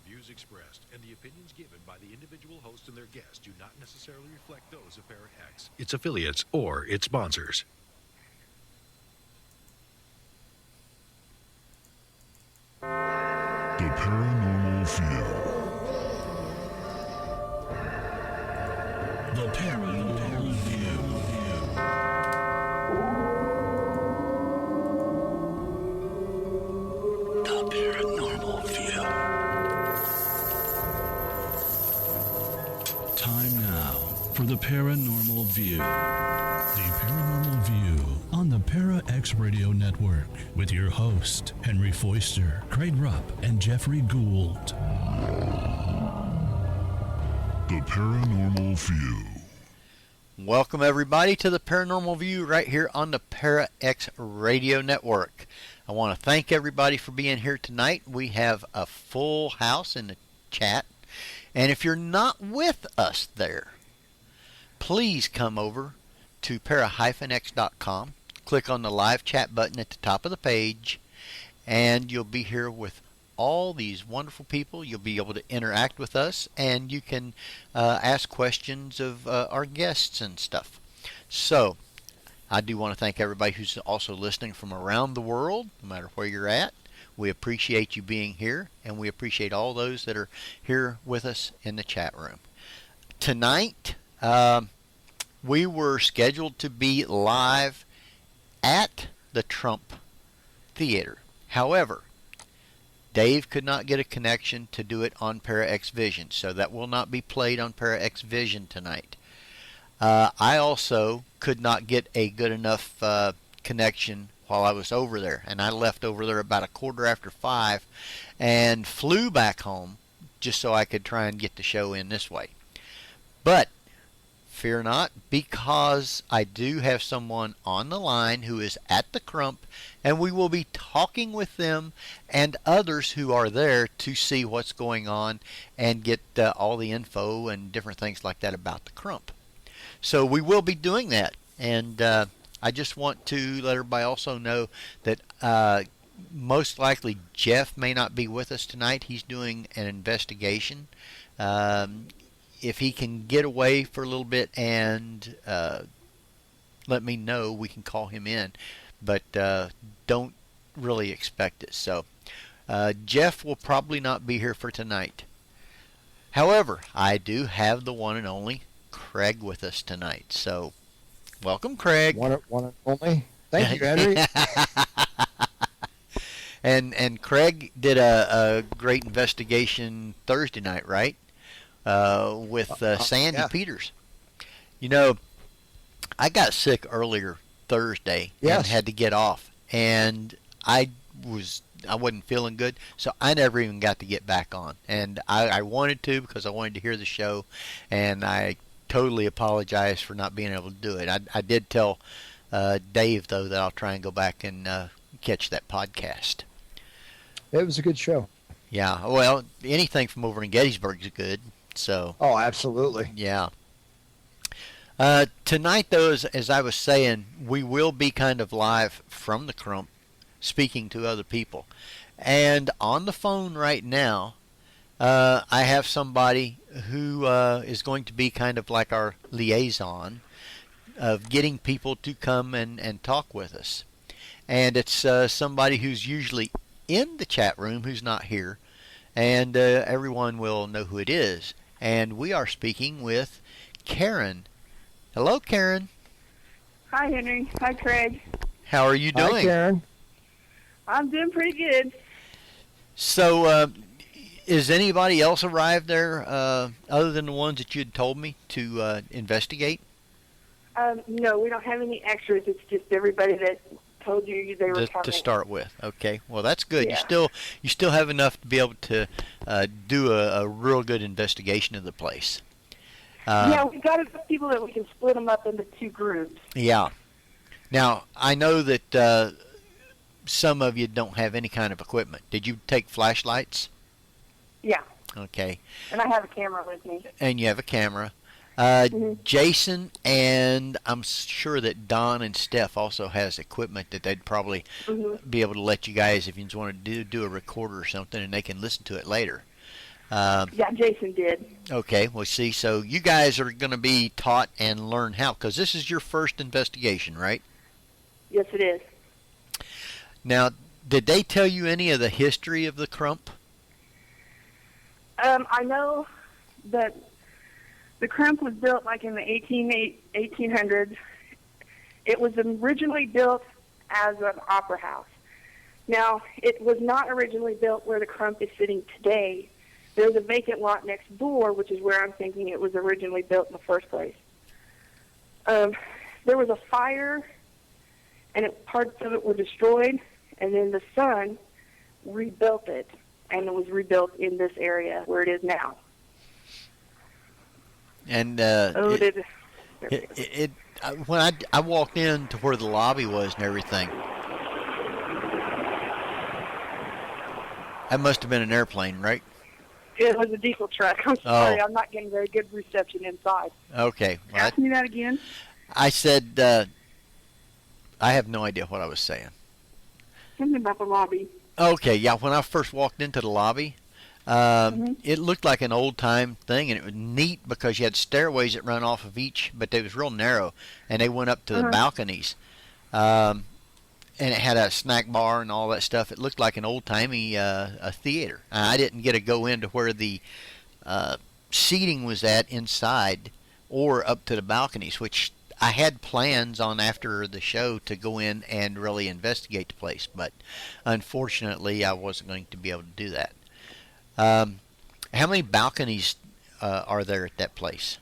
views expressed and the opinions given by the individual host and their guests do not necessarily reflect those of ParaX, its affiliates, or its sponsors. The Paranormal View. The Paranormal View. The Paranormal View. Time now for the Paranormal View. The Paranormal View on the ParaX Radio Network with your host, Henry Foister, Craig Rupp, and Geoffrey Gould. The Paranormal View. Welcome everybody to the Paranormal View right here on the ParaX Radio Network. I want to thank everybody for being here tonight. We have a full house in the chat. And if you're not with us there, please come over to para-x.com. Click on the live chat button at the top of the page, and you'll be here with all these wonderful people. You'll be able to interact with us, and you can ask questions of our guests and stuff. So, I do want to thank everybody who's also listening from around the world, no matter where you're at. We appreciate you being here, and we appreciate all those that are here with us in the chat room. Tonight, we were scheduled to be live at the Crump Theater. However, Dave could not get a connection to do it on ParaX Vision, so that will not be played on ParaX Vision tonight. I also could not get a good enough connection while I was over there, and I left over there about 5:15 and flew back home just so I could try and get the show in this way. But fear not, because I do have someone on the line who is at the Crump, and we will be talking with them and others who are there to see what's going on and get all the info and different things like that about the Crump. So we will be doing that, and I just want to let everybody also know that most likely Jeff may not be with us tonight. He's doing an investigation. If he can get away for a little bit and let me know, we can call him in. But don't really expect it. So Jeff will probably not be here for tonight. However, I do have the one and only Craig with us tonight. So welcome, Craig. One and only. Thank you, Henry. And Craig did a great investigation Thursday night, right? With Sandy Peters. You know, I got sick earlier Thursday and had to get off, and I wasn't feeling good, so I never even got to get back on. And I wanted to, because I wanted to hear the show, and I totally apologize for not being able to do it. I did tell Dave, though, that I'll try and go back and catch that podcast. It was a good show. Yeah, well, anything from over in Gettysburg is good. So. Oh, absolutely. Yeah. Tonight, though, as I was saying, we will be kind of live from the Crump, speaking to other people. And on the phone right now, I have somebody who is going to be kind of like our liaison of getting people to come and talk with us. And it's somebody who's usually in the chat room who's not here, and everyone will know who it is. And we are speaking with Karin. Hello, Karin. Hi, Henry. Hi, Craig. How are you doing? Hi, Karin. I'm doing pretty good. So, is anybody else arrived there other than the ones that you had told me to investigate? No, we don't have any extras. It's just everybody that told you they were coming. To start with. Okay. Well, that's good. Yeah. You still have enough to be able to do a real good investigation of the place. Yeah, we've got enough people that we can split them up into two groups. Yeah. Now, I know that some of you don't have any kind of equipment. Did you take flashlights? Yeah. Okay. And I have a camera with me. And you have a camera. Jason, and I'm sure that Don and Steph also has equipment that they'd probably be able to let you guys, if you just want to do a recorder or something, and they can listen to it later. Yeah, Jason did. Okay, well, see, so you guys are going to be taught and learn how, because this is your first investigation, right? Yes, it is. Now, did they tell you any of the history of the Crump? I know that the Crump was built like in the 1800s. It was originally built as an opera house. Now, it was not originally built where the Crump is sitting today. There's a vacant lot next door, which is where I'm thinking it was originally built in the first place. There was a fire, and parts of it were destroyed, and then the son rebuilt it, and it was rebuilt in this area where it is now. And when I walked in to where the lobby was and everything, that must have been an airplane, right? It was a diesel truck. I'm sorry, I'm not getting very good reception inside. Okay. Well, Ask me that again. I said, I have no idea what I was saying. Something about the lobby. Okay, yeah, when I first walked into the lobby, it looked like an old-time thing, and it was neat because you had stairways that run off of each, but they was real narrow, and they went up to the balconies. And it had a snack bar and all that stuff. It looked like an old-timey a theater. I didn't get to go into where the seating was at inside or up to the balconies, which I had plans on after the show to go in and really investigate the place, but unfortunately I wasn't going to be able to do that. How many balconies are there at that place?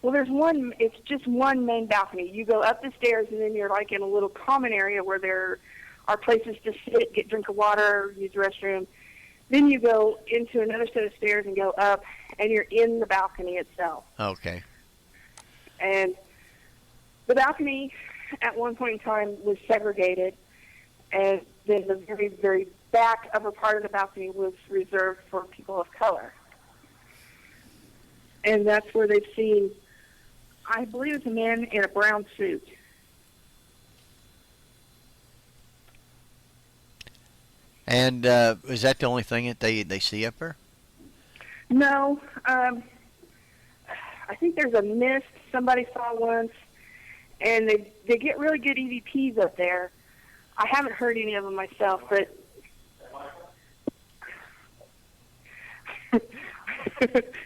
Well, there's one. It's just one main balcony. You go up the stairs, and then you're like in a little common area where there are places to sit, get a drink of water, use the restroom. Then you go into another set of stairs and go up, and you're in the balcony itself. Okay. And the balcony, at one point in time, was segregated, and then the very, very back upper part of the balcony was reserved for people of color. And that's where they've seen, I believe it's a man in a brown suit. And is that the only thing that they see up there? No. I think there's a mist somebody saw once, and they get really good EVPs up there. I haven't heard any of them myself, but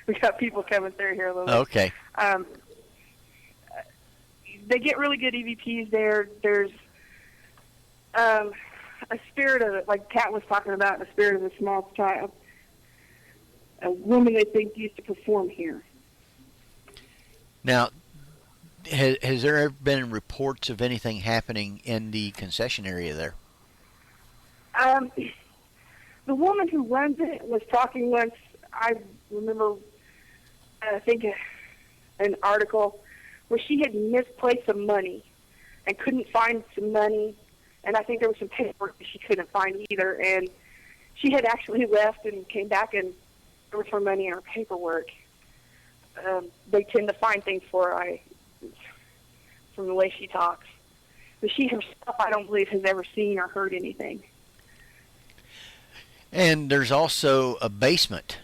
we got people coming through here a little bit. Okay. They get really good EVPs there. There's a spirit of it, like Kat was talking about, the spirit of a small child. A woman they think used to perform here. Now, has there ever been reports of anything happening in the concession area there? The woman who runs it was talking once. I remember, I think, an article where she had misplaced some money and couldn't find some money, and I think there was some paperwork that she couldn't find either, and she had actually left and came back, and there was her money in her paperwork. They tend to find things for her, from the way she talks. But she herself, I don't believe, has ever seen or heard anything. And there's also a basement.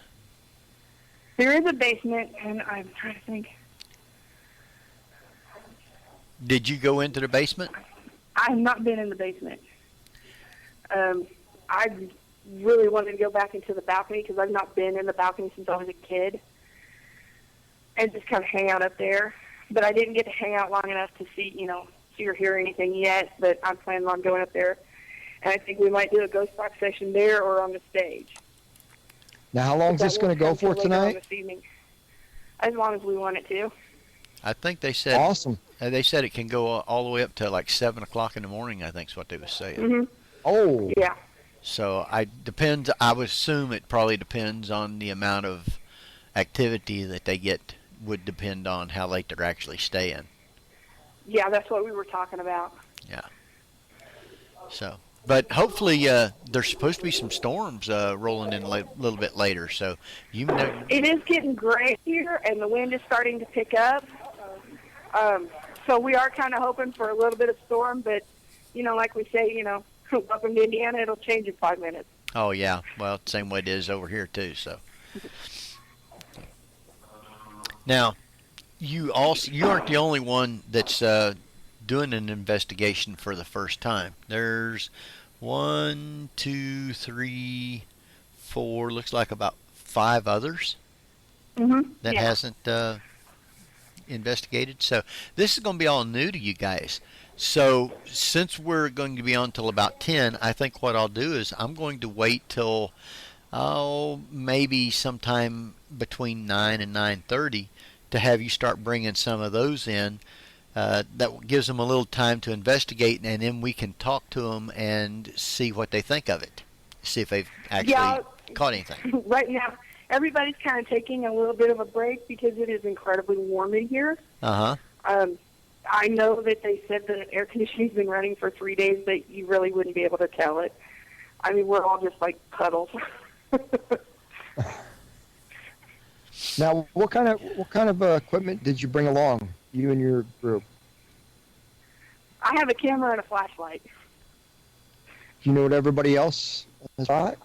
There is a basement, and I'm trying to think. Did you go into the basement? I have not been in the basement. I really wanted to go back into the balcony because I've not been in the balcony since I was a kid, and just kind of hang out up there. But I didn't get to hang out long enough to see or hear anything yet. But I'm planning on going up there, and I think we might do a ghost box session there or on the stage. Now, how long is this going to go for tonight? As long as we want it to. I think they said. Awesome. They said it can go all the way up to like 7 o'clock in the morning. I think is what they were saying. Mm-hmm. Oh. Yeah. So I would assume it probably depends on the amount of activity that they get. Would depend on how late they're actually staying. Yeah, that's what we were talking about. Yeah. So, but hopefully there's supposed to be some storms rolling in a little bit later. So you know. It is getting gray here, and the wind is starting to pick up. So we are kind of hoping for a little bit of storm, but like we say, welcome to Indiana. It'll change in 5 minutes. Oh yeah, well, same way it is over here too. So. Now, you aren't the only one that's doing an investigation for the first time. There's 1, 2, 3, 4, looks like about 5 others that hasn't investigated. So this is going to be all new to you guys. So since we're going to be on till about 10, I think what I'll do is I'm going to wait till maybe sometime between 9 and 9:30 to have you start bringing some of those in. That gives them a little time to investigate, and then we can talk to them and see what they think of it. See if they've actually caught anything. Right now, everybody's kind of taking a little bit of a break because it is incredibly warm in here. I know that they said the air conditioning's been running for 3 days, but you really wouldn't be able to tell it. I mean, we're all just like puddles. Now, what kind of equipment did you bring along, you and your group? I have a camera and a flashlight. Do you know what everybody else has brought?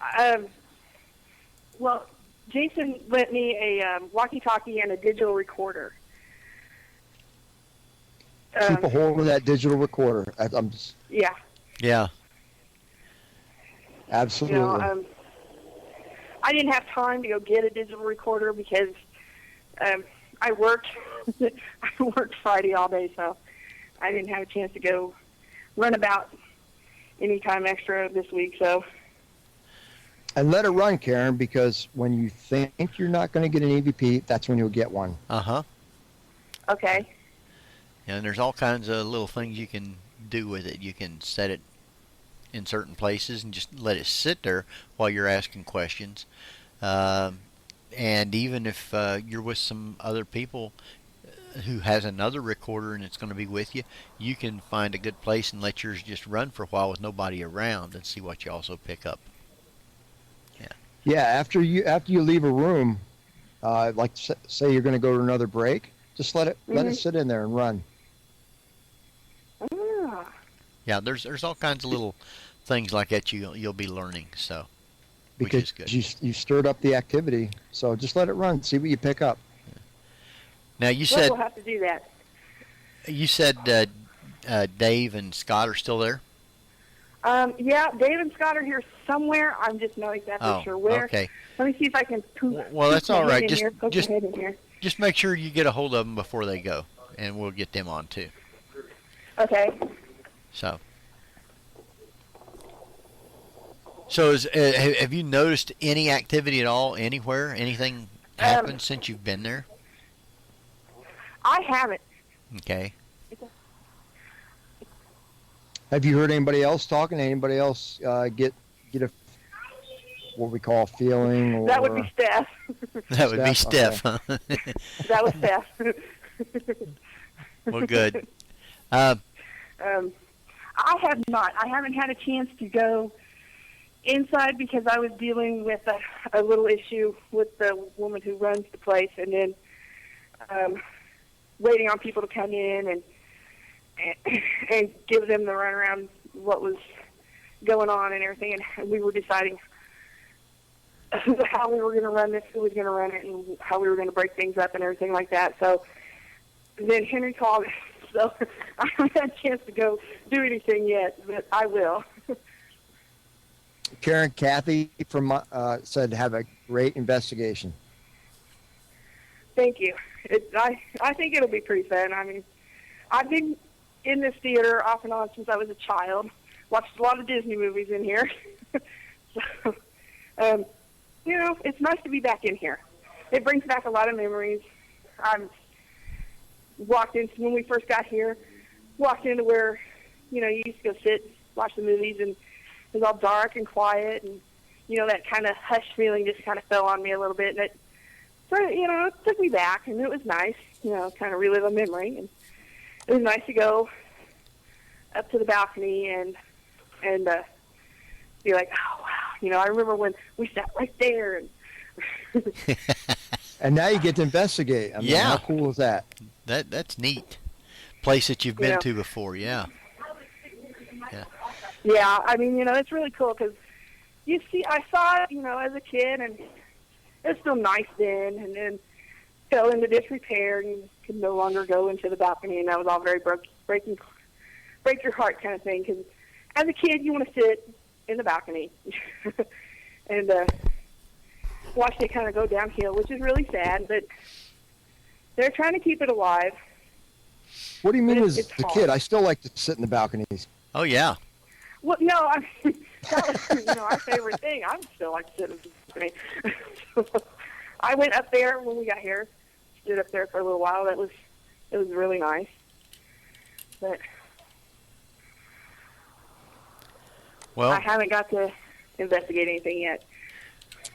Well, Jason lent me a walkie-talkie and a digital recorder. Keep a hold of that digital recorder. Yeah. Yeah. Absolutely. You know, I didn't have time to go get a digital recorder because I worked Friday all day, so I didn't have a chance to go run about any time extra this week. So. And let it run, Karin, because when you think you're not going to get an EVP, that's when you'll get one. Okay. And there's all kinds of little things you can do with it. You can set it in certain places and just let it sit there while you're asking questions. And even if you're with some other people who has another recorder and it's going to be with you, you can find a good place and let yours just run for a while with nobody around and see what you also pick up. Yeah, after you leave a room, like say you're going to go to another break, just let it sit in there and run. Yeah, there's all kinds of little things like that you'll be learning. So, because which is good. You stirred up the activity, so just let it run. See what you pick up. Now you said we'll have to do that. You said Dave and Scott are still there. Yeah, Dave and Scott are here somewhere. I'm just not exactly sure where. Okay. Let me see if I can. Well, that's all right. Just make sure you get a hold of them before they go, and we'll get them on too. Okay. So have you noticed any activity at all anywhere? Anything happened since you've been there? I haven't. Okay. Have you heard anybody else talking? Anybody else get a what we call feeling? Or that would be Steph. That would be Steph. Okay. Huh? That was Steph. Well, good. I have not. I haven't had a chance to go inside because I was dealing with a little issue with the woman who runs the place, and then waiting on people to come in and give them the runaround what was going on and everything, and we were deciding how we were going to run this, who was going to run it, and how we were going to break things up and everything like that. So then Henry called, so I haven't had a chance to go do anything yet, but I will. Karin, Kathy from said have a great investigation. Thank you. I think it'll be pretty fun. I mean, I've been in this theater off and on since I was a child. Watched a lot of Disney movies in here. So, it's nice to be back in here. It brings back a lot of memories. When we first got here, walked into where, you used to go sit, watch the movies, and it was all dark and quiet, and, that kind of hush feeling just kind of fell on me a little bit, and it took me back, and it was nice, kind of relive a memory, and it was nice to go up to the balcony and be like, oh, wow, I remember when we sat right there. And and now you get to investigate. I mean, how cool is that? That's neat. Place that you've been to before, yeah. Yeah, I mean, it's really cool because I saw it, as a kid, and it was still nice then, and then fell into disrepair and could no longer go into the balcony, and that was all very break your heart kind of thing, because as a kid you want to sit in the balcony and watch it kind of go downhill, which is really sad, but they're trying to keep it alive. What do you mean as it's a hard. kid? I still like to sit in the balconies. Oh, yeah. Well, no, that was our favorite thing. I would still like to sit in the balcony. I went up there when we got here, stood up there for a little while. It was really nice. But Well, I haven't got to investigate anything yet.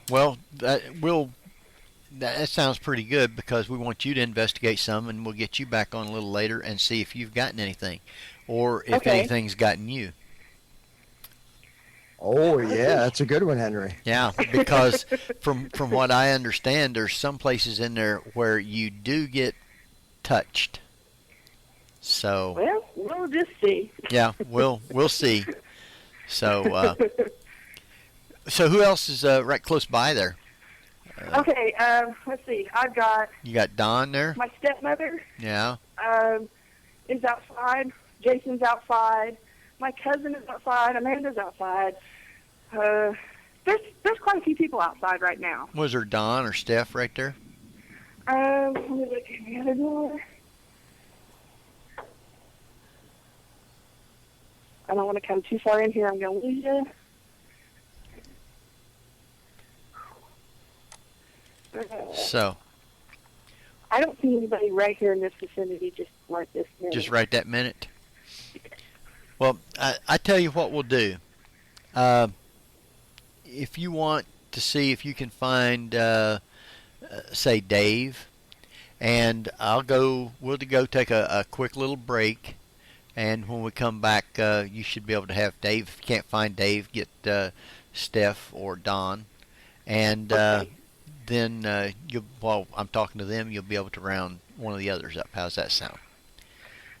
well, that sounds pretty good, because we want you to investigate some, and we'll get you back on a little later and see if you've gotten anything, or if Okay. anything's gotten you. Oh, yeah, that's a good one, Henry. Yeah, because from what I understand, there's some places in there where you do get touched. So Well, we'll just see. yeah, we'll see. So so who else is right close by there? Okay, let's see. I've got You got Don there? my stepmother Yeah. is outside. Jason's outside. My cousin is outside. Amanda's outside. There's quite a few people outside right now. Was there Don or Steph right there? Let me look at the other door. I don't want to come too far in here. I'm going to lose you. So I don't see anybody right here in this vicinity just right this minute. just right that minute. Well, I tell you what we'll do. If you want to see if you can find, say, Dave, and we'll go take a quick little break, and when we come back, you should be able to have Dave. If you can't find Dave, get Steph or Don, and Okay. then while I'm talking to them, you'll be able to round one of the others up. How's that sound?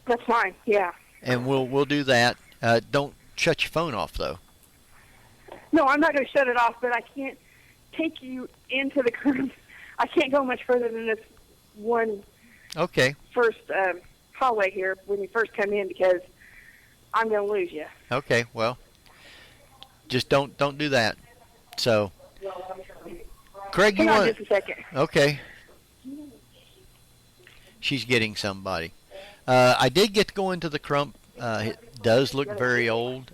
That's fine. Yeah. And we'll do that. Don't shut your phone off, though. No, I'm not going to shut it off, but I can't take you into the current. I can't go much further than this one Okay. first hallway here when you first come in, because I'm going to lose you. Okay. Well, just don't do that. So, Craig, you Hang on want? just a second. Okay. She's getting somebody. I did get to go into the Crump. It does look very old.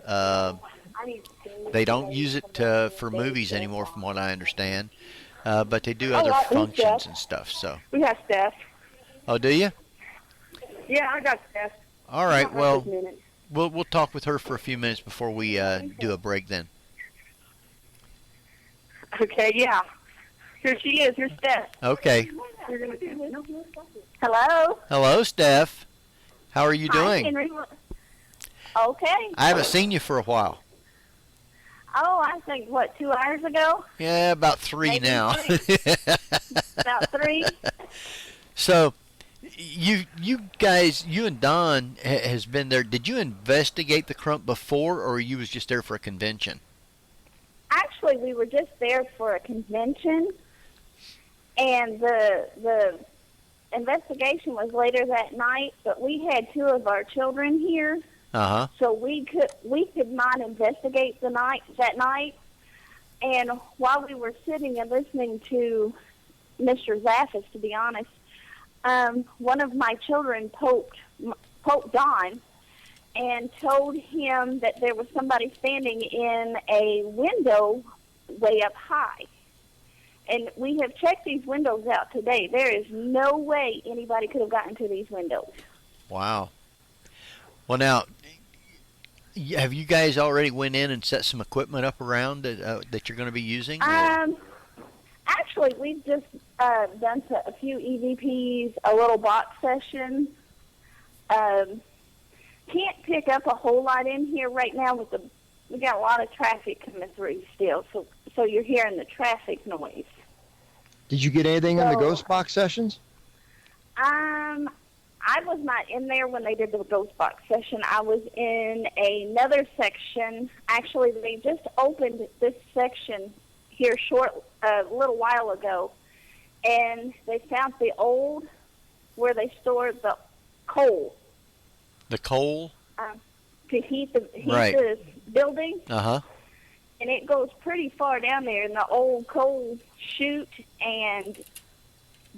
They don't use it for movies anymore, from what I understand. But they do other I think functions so. and stuff. So. We have Steph. Oh, do you? Yeah, I got Steph. All right. Not Well, this minute. we'll talk with her for a few minutes before we do a break. Then. Okay, yeah. Here she is. Here's Steph. Okay. Hello. Hello, Steph. How are you Hi, doing? Henry. Okay. I haven't seen you for a while. Oh, I think, 2 hours ago? Yeah, about 3 Maybe now. About 3? So, you guys, you and Don has been there. Did you investigate the Crump before, or you was just there for a convention? Actually, we were just there for a convention, and the investigation was later that night, but we had 2 of our children here, Uh-huh. so we could not investigate that night. And while we were sitting and listening to Mr. Zaffis, to be honest, one of my children poked Don and told him that there was somebody standing in a window way up high. And we have checked these windows out today. There is no way anybody could have gotten to these windows. Wow. Well, now, have you guys already went in and set some equipment up around that you're going to be using? Actually, we've just done a few EVPs, a little box session. Can't pick up a whole lot in here right now we got a lot of traffic coming through still, so you're hearing the traffic noise. Did you get anything in the So- ghost box sessions? I was not in there when they did the ghost box session. I was in another section. Actually, they just opened this section here a little while ago, and they found the old where they stored the coal. The coal? To heat the Right. the building. Uh-huh. And it goes pretty far down there in the old coal chute, and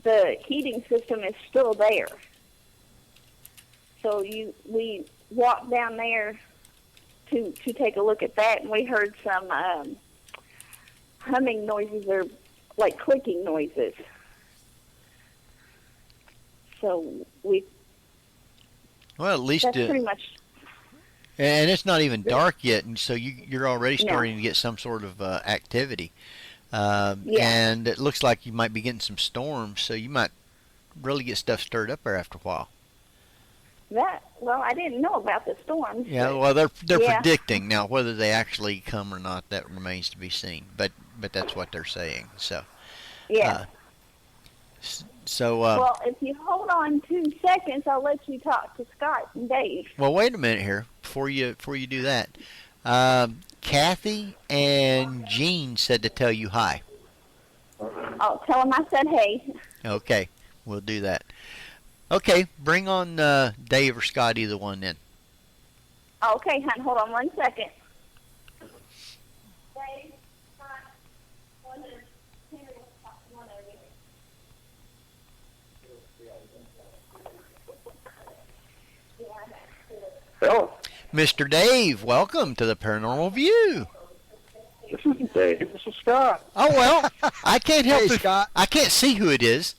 the heating system is still there. So we walked down there to take a look at that, and we heard some humming noises or like clicking noises. So Well, at least that's pretty much. and it's not even dark yet, and so you're already starting to get some sort of activity. And it looks like you might be getting some storms, so you might really get stuff stirred up there after a while. Well, I didn't know about the storms. Yeah, well, they're predicting now. Whether they actually come or not, that remains to be seen. But that's what they're saying. So yeah. Well, if you hold on 2 seconds, I'll let you talk to Scott and Dave. Well, wait a minute here before you do that. Kathy and Jean said to tell you hi. I'll tell them I said hey. Okay, we'll do that. Okay, bring on Dave or Scott, either one then. Okay, hon, hold on 1 second. Dave, Scott, one of you. Hello. Mr. Dave, welcome to the Paranormal View. This isn't Dave. This is Scott. Oh, well, I can't help Hey, it. Scott. I can't see who it is.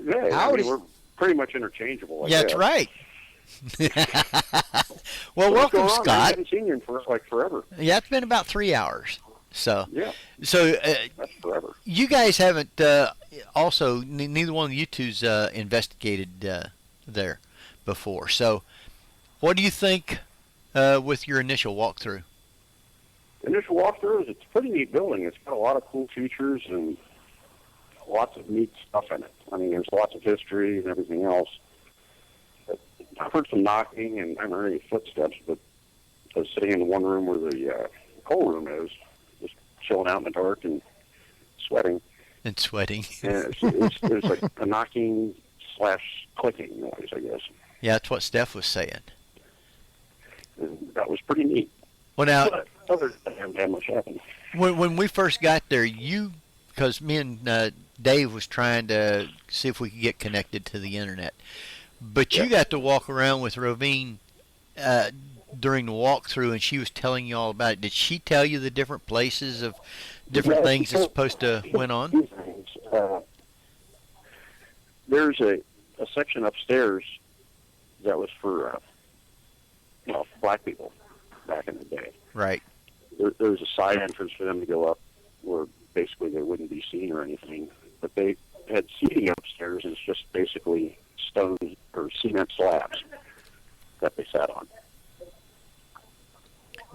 Yeah, Howdy. we're pretty much interchangeable. Yeah, that's right. Well, What's welcome, going on, man? I Scott. haven't seen you in forever. Yeah, it's been about 3 hours. So, Yeah, so that's forever. you guys haven't also, neither one of you two's investigated there before. So, what do you think with your initial walkthrough? Initial walkthrough is it's a pretty neat building. It's got a lot of cool features and lots of neat stuff in it. I mean, there's lots of history and everything else. But I've heard some knocking and I haven't heard any footsteps, but I was sitting in the one room where the coal room is, just chilling out in the dark and sweating. And sweating. And there's like a knocking / clicking noise, I guess. Yeah, that's what Steph was saying. And that was pretty neat. Well, now, But other than that, I haven't had much happen. when we first got there, because me and Dave was trying to see if we could get connected to the internet, but you got to walk around with Rovine during the walkthrough, and she was telling you all about it. Did she tell you the different places of different things that's supposed to went on? Two things. There's a section upstairs that was for black people back in the day. Right. There was a side entrance for them to go up where basically they wouldn't be seen or anything. But they had seating upstairs, and it's just basically stone or cement slabs that they sat on.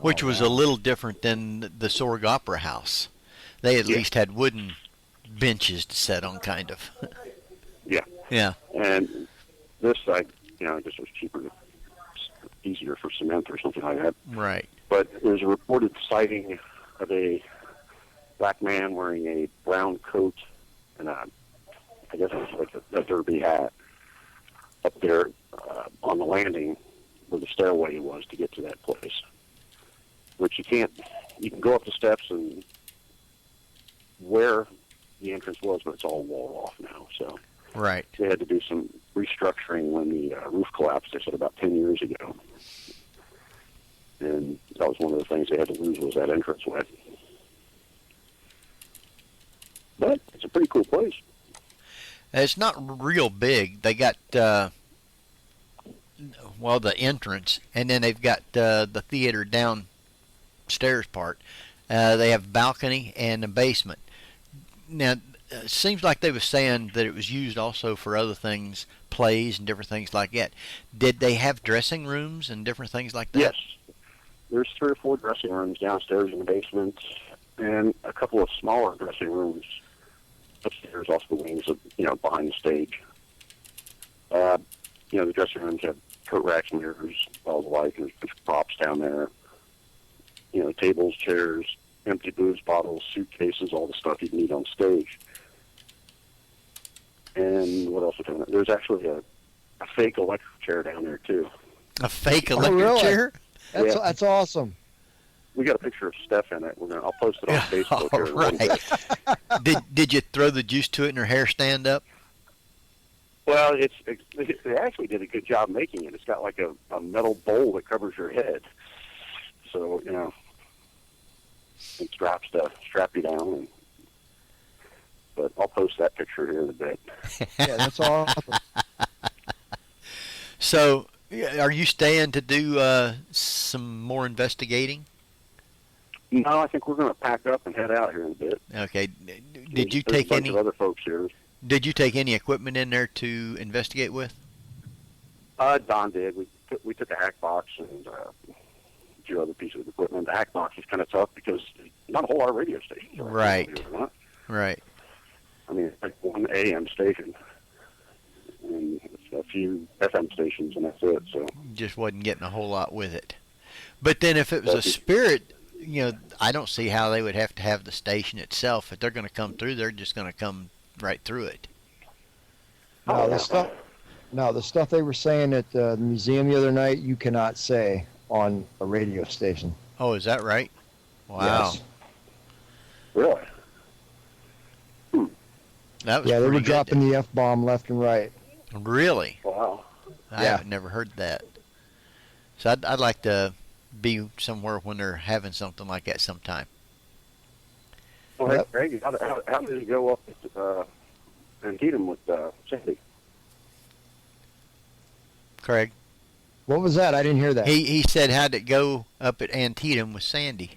Which was a little different than the Sorg Opera House. They at least had wooden benches to sit on, kind of. Yeah. Yeah. And this, I guess was cheaper, easier for cement or something like that. Right. But there's a reported sighting of a black man wearing a brown coat and I guess it was like a derby hat up there on the landing where the stairway was to get to that place. Which you can go up the steps and where the entrance was, but it's all walled off now. So Right. they had to do some restructuring when the roof collapsed, they said, about 10 years ago. And that was one of the things they had to lose was that entranceway. But it's a pretty cool place. It's not real big. They got, the entrance, and then they've got the theater downstairs part. They have a balcony and a basement. Now, it seems like they were saying that it was used also for other things, plays and different things like that. Did they have dressing rooms and different things like that? Yes. There's 3 or 4 dressing rooms downstairs in the basement and a couple of smaller dressing rooms upstairs off the wings of, behind the stage. The dressing rooms have coat racks, mirrors, all the like. There's props down there. Tables, chairs, empty booze bottles, suitcases, all the stuff you'd need on stage. And what else was doing? There's actually a fake electric chair down there too. A fake electric really? chair? That's awesome. We got a picture of Steph in it. I'll post it on Facebook here in one Right. bit. Did you throw the juice to it and her hair stand up? Well, they actually did a good job making it. It's got like a metal bowl that covers your head, so it strap you down. But I'll post that picture here in a bit. Yeah, that's awesome. So, are you staying to do some more investigating? No, I think we're going to pack up and head out here in a bit. Okay. Did you There's take a bunch any? of other folks here? Did you take any equipment in there to investigate with? Don did. We took a hack box and a few other pieces of equipment. The hack box is kind of tough because not a whole lot of radio stations. Right. Right. I mean, it's like one AM station and a few FM stations, and that's it. So Just wasn't getting a whole lot with it. But then if it was a spirit, I don't see how they would have to have the station itself. If they're going to come through, they're just going to come right through it. No, the stuff they were saying at the museum the other night, you cannot say on a radio station. Oh, is that right? Wow. Yes. really, That was Yeah, they were pretty good. dropping the F-bomb left and right. Really? wow. I have never heard that. So I'd like to be somewhere when they're having something like that sometime. Well, hey, Yep. Greg, how did it go up and hit him with Sandy? Craig? What was that? I didn't hear that. He said, how'd it go up at Antietam with Sandy?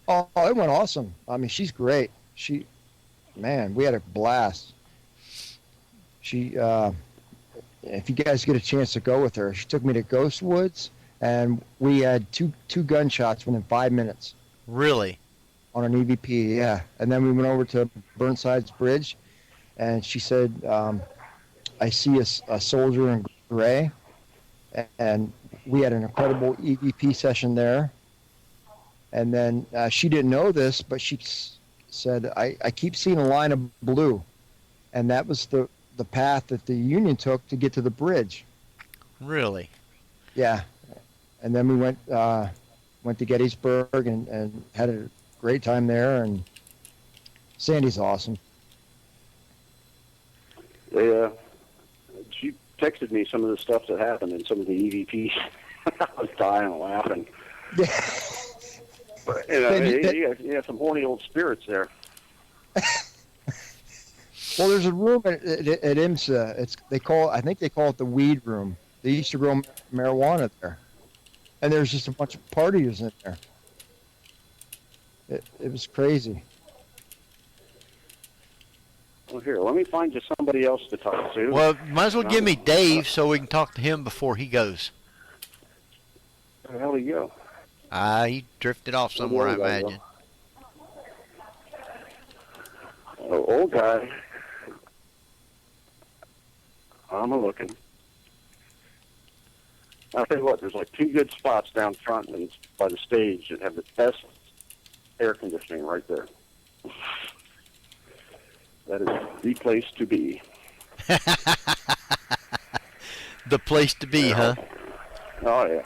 Oh, it went awesome. I mean, she's great. We had a blast. If you guys get a chance to go with her, she took me to Ghost Woods, and we had two gunshots within 5 minutes Really? on an EVP, yeah. And then we went over to Burnside's Bridge, and she said, I see a soldier in gray, and we had an incredible EVP session there. And then she didn't know this, but she said, I keep seeing a line of blue, and that was the path that the Union took to get to the bridge. Really? Yeah. And then we went to Gettysburg and had a great time there, and Sandy's awesome. She texted me some of the stuff that happened in some of the EVPs. I was dying laughing. Yeah. But, you have some horny old spirits there. Well, there's a room at IMSA. I think they call it the weed room. They used to grow marijuana there, and there's just a bunch of partiers in there. It was crazy. Well, here, let me find you somebody else to talk to. Well, might as well give me Dave so we can talk to him before he goes. Where the hell did he go? He drifted off somewhere, I imagine. Oh, old guy. I'm a-looking. I'll tell you what, there's like two good spots down front and by the stage that have the best air conditioning right there. That is the place to be. The place to be, huh? Oh, yeah.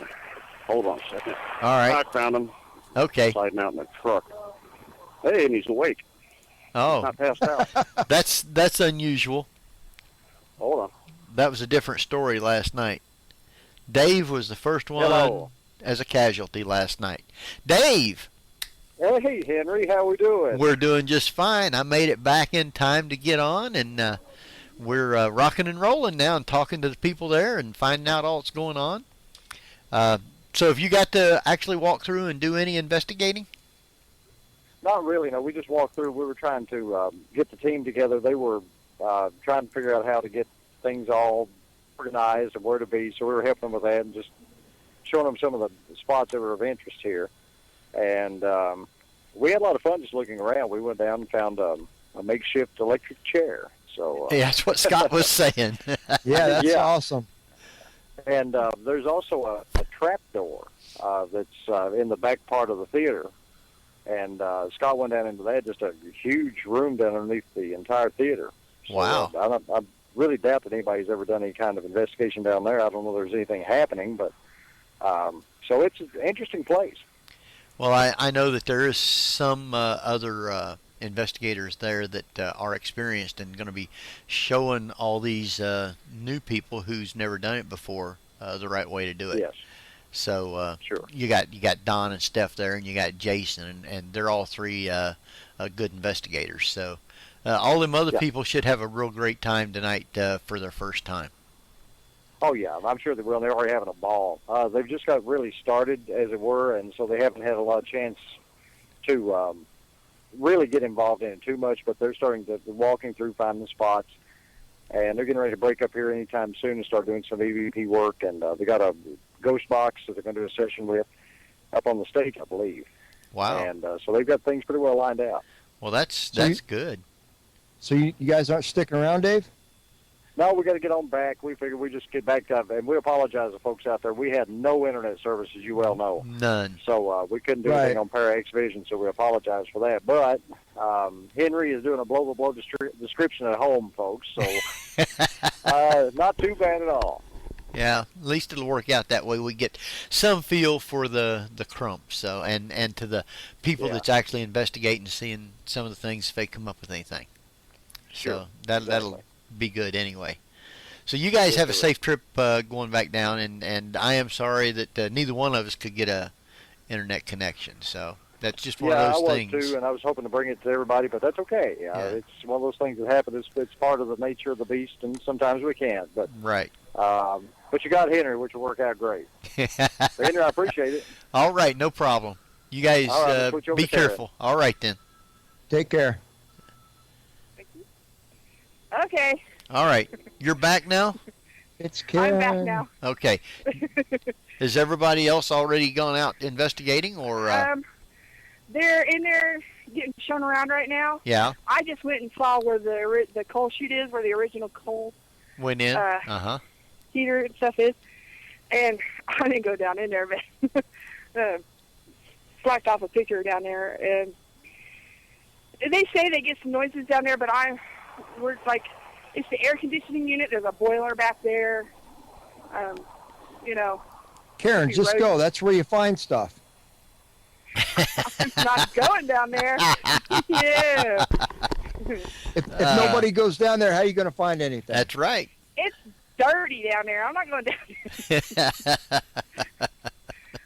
Hold on a second. All right. I found him. Okay. Sliding out in the truck. Hey, and he's awake. He's Oh, not passed out. that's unusual. Hold on. That was a different story last night. Dave was the first one Hello. as a casualty last night. Dave! Hey, Henry, how we doing? We're doing just fine. I made it back in time to get on, and we're rocking and rolling now and talking to the people there and finding out all that's going on. So have you got to actually walk through and do any investigating? Not really. No, we just walked through. We were trying to get the team together. They were trying to figure out how to get things all organized and where to be. So we were helping them with that and just showing them some of the spots that were of interest here. And we had a lot of fun just looking around. We went down and found a makeshift electric chair. So Yeah, that's what Scott was saying. Yeah, that's Yeah. awesome. And there's also a trap door that's in the back part of the theater. And Scott went down into that, just a huge room down underneath the entire theater. So, Wow. I really doubt that anybody's ever done any kind of investigation down there. I don't know if there's anything happening, but so it's an interesting place. Well, I know that there is some other investigators there that are experienced and going to be showing all these new people who's never done it before the right way to do it. Yes. So Sure. you got Don and Steph there, and you got Jason, and they're all three good investigators. So all them other people should have a real great time tonight for their first time. Oh, yeah, I'm sure they will. They're already having a ball. They've just got really started, as it were, and so they haven't had a lot of chance to really get involved in it too much, but they're starting to walking through, finding the spots, and they're getting ready to break up here anytime soon and start doing some EVP work, and they got a ghost box that they're going to do a session with up on the stage, I believe. Wow. And so they've got things pretty well lined out. Well, that's good. So you guys aren't sticking around, Dave? No, we got to get on back. We figured we just get back up, and we apologize to folks out there. We had no internet service, as you well know. None. So we couldn't do anything on Para-X Vision, so we apologize for that. But Henry is doing a blow-by-blow description at home, folks, so not too bad at all. Yeah, at least it'll work out that way. We get some feel for the Crump, so and to the people that's actually investigating, seeing some of the things if they come up with anything. Sure. So that'll be good anyway. So you guys have a safe trip going back down, and I am sorry that neither one of us could get a internet connection. So that's just one of those things. Yeah, I was too, and I was hoping to bring it to everybody, but that's okay. It's one of those things that happen. It's part of the nature of the beast, and sometimes we can't. But right. But you got Henry, which will work out great. So, Henry, I appreciate it. All right, no problem. You guys be careful. All right, then. Take care. Okay. All right. You're back now? It's Karen. I'm back now. Okay. Has everybody else already gone out investigating, or? They're in there getting shown around right now. Yeah. I just went and saw where the coal chute is, where the original coal went in. Heater and stuff is, and I didn't go down in there, but flashed off a picture down there, and they say they get some noises down there, but we're like, it's the air conditioning unit. There's a boiler back there. Karen, just go. That's where you find stuff. I'm not going down there. Yeah. If nobody goes down there, how are you going to find anything? That's right. It's dirty down there. I'm not going down there.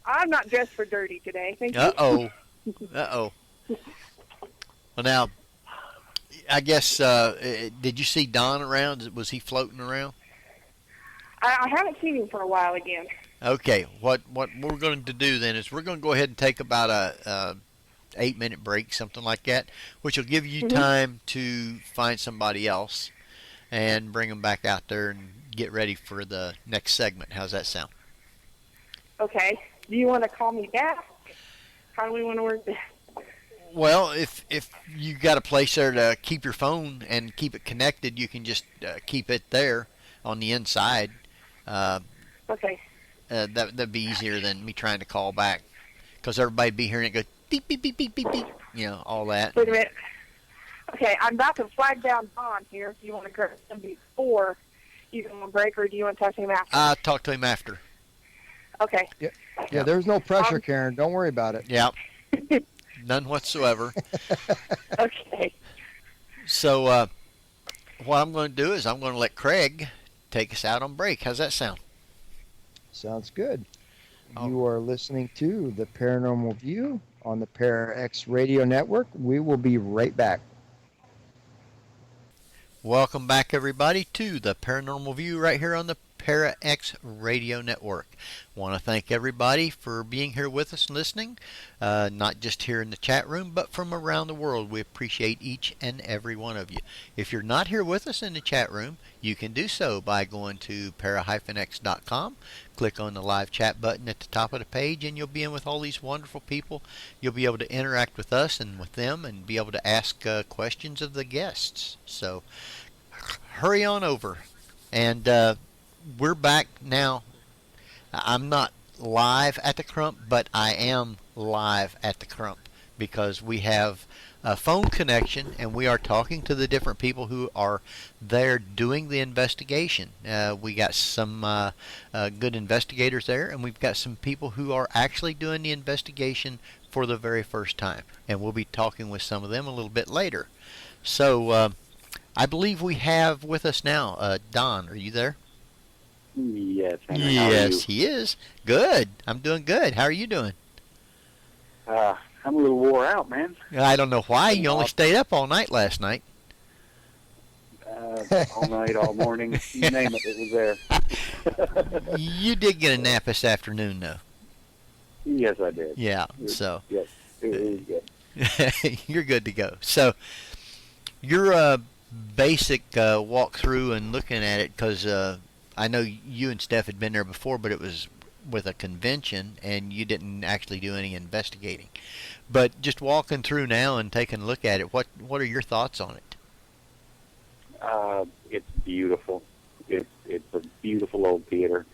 I'm not dressed for dirty today. Thank you. Uh-oh. Well, now, I guess, did you see Don around? Was he floating around? I haven't seen him for a while again. Okay. What we're going to do then is we're going to go ahead and take about a 8-minute break, something like that, which will give you time to find somebody else and bring them back out there and get ready for the next segment. How's that sound? Okay. Do you want to call me back? How do we want to work this? Well, if you got a place there to keep your phone and keep it connected, you can just keep it there on the inside. Okay. That'd be easier than me trying to call back, because everybody'd be hearing it go beep, beep, beep, beep, beep, beep, all that. Wait a minute. Okay, I'm about to flag down Don here if you want to grab him before you go on break, or do you want to talk to him after? I'll talk to him after. Okay. Yeah, there's no pressure, Karen. Don't worry about it. Yeah. None whatsoever. Okay. So what I'm going to do is I'm going to let Craig take us out on break. How's that sound? Sounds good. You are listening to The Paranormal View on the Para-X Radio Network. We will be right back. Welcome back, everybody, to The Paranormal View right here on the Para-X Radio Network. Want to thank everybody for being here with us and listening, not just here in the chat room, but from around the world. We appreciate each and every one of you. If you're not here with us in the chat room, you can do so by going to para-x.com. Click on the live chat button at the top of the page, and you'll be in with all these wonderful people. You'll be able to interact with us and with them and be able to ask questions of the guests. So hurry on over. And we're back now. I'm not live at the Crump, but I am live at the Crump because we have a phone connection and we are talking to the different people who are there doing the investigation. We got some good investigators there, and we've got some people who are actually doing the investigation for the very first time, and we'll be talking with some of them a little bit later. So I believe we have with us now Don. Are you there? Yes, Henry. Yes, he is. Good. I'm doing good. How are you doing? I'm a little wore out, man. I don't know why. You only stayed up all night last night. All night, all morning. You name it, it was there. You did get a nap this afternoon, though. Yes, I did. Yeah, so. Yes, it was good. You're good to go. So, your basic walkthrough and looking at it, because I know you and Steph had been there before, but it was with a convention, and you didn't actually do any investigating. But just walking through now and taking a look at it, what are your thoughts on it? It's beautiful. It's a beautiful old theater.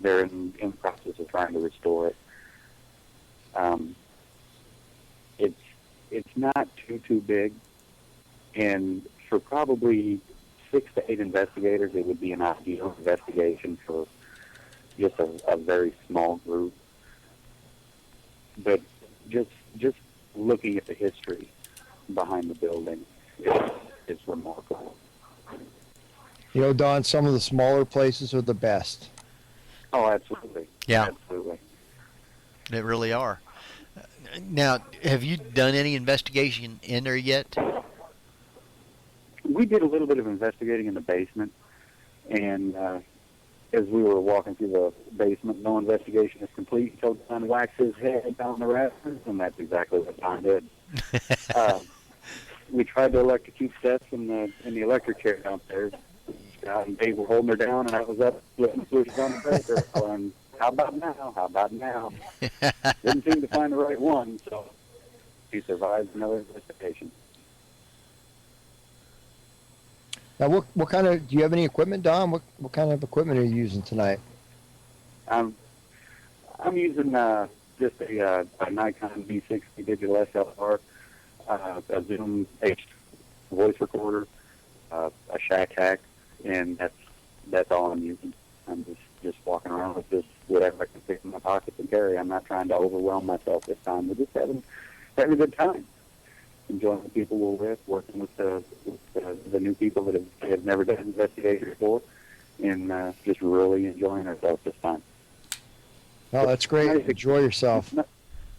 They're in the process of trying to restore it. It's not too big, and for probably 6 to 8 investigators, it would be an ideal investigation for just a very small group. But just looking at the history behind the building is remarkable. You know, Don, some of the smaller places are the best. Oh, absolutely. Yeah. Absolutely. They really are. Now, have you done any investigation in there yet? We did a little bit of investigating in the basement, and as we were walking through the basement, no investigation is complete until Don whacks his head down the rafters, and that's exactly what Don did. We tried to electrocute Steph in the electric chair downstairs. Scott and Dave were holding her down, and I was up flipping switches on the breaker, going, how about now? How about now? Didn't seem to find the right one, so he survived another investigation. Now, what kind of, do you have any equipment, Don? What kind of equipment are you using tonight? I'm using just a Nikon V60 digital SLR, a Zoom H voice recorder, a Shack Hack, and that's all I'm using. I'm just walking around with this whatever I can fit in my pockets and carry. I'm not trying to overwhelm myself this time. We're just having a good time, enjoying the people we're with, working with the new people that have never done investigation before, and just really enjoying ourselves this time. Oh, that's great. Enjoy yourself.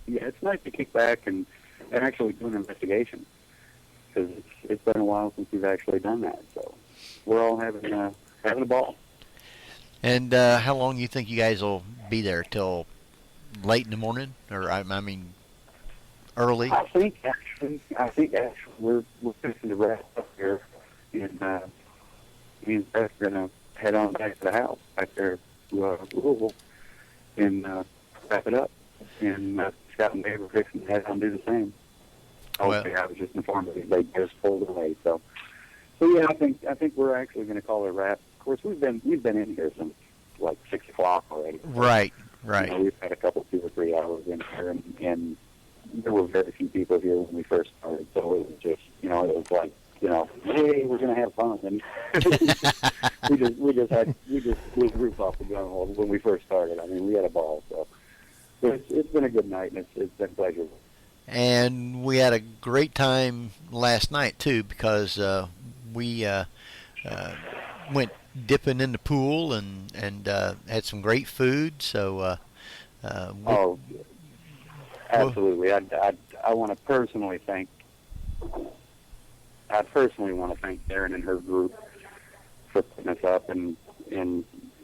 It's nice to kick back and actually do an investigation, because it's been a while since we've actually done that. So we're all having a ball. And how long do you think you guys will be there? Till late in the morning, or I mean, early? I think actually we're fixing to wrap up here, and me and Beth are gonna head on back to the house back there to Louisville and wrap it up. And Scott and Dave are fixing to head on and do the same. Okay, I was just informed that they just pulled away. So yeah, I think we're actually going to call it a wrap. Of course, we've been in here since like 6 o'clock already. Right. You know, we've had a couple 2 or 3 hours in here, and there were very few people here when we first started. So it was just, it was like, hey, we're going to have fun, and we just blew the roof off the gun when we first started. I mean, we had a ball. So it's been a good night, and it's been pleasurable. And we had a great time last night too, because we went dipping in the pool and had some great food. So absolutely. I want to personally thank. I personally want to thank Karin and her group for putting us up and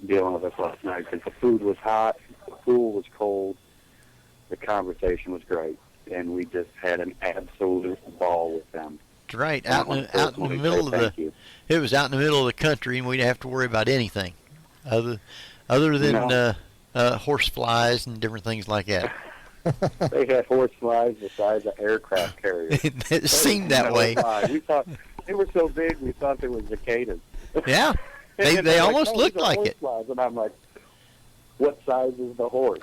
dealing with us last night, because the food was hot, the pool was cold, the conversation was great, and we just had an absolute ball with them. Right, out in the middle of it was out in the middle of the country, and we didn't have to worry about anything other than horse flies and different things like that. They had horse flies the size of aircraft carriers. It seemed that way. We thought they were so big, we thought they were cicadas. Yeah, they almost looked like it. Flies. And I'm like, what size is the horse?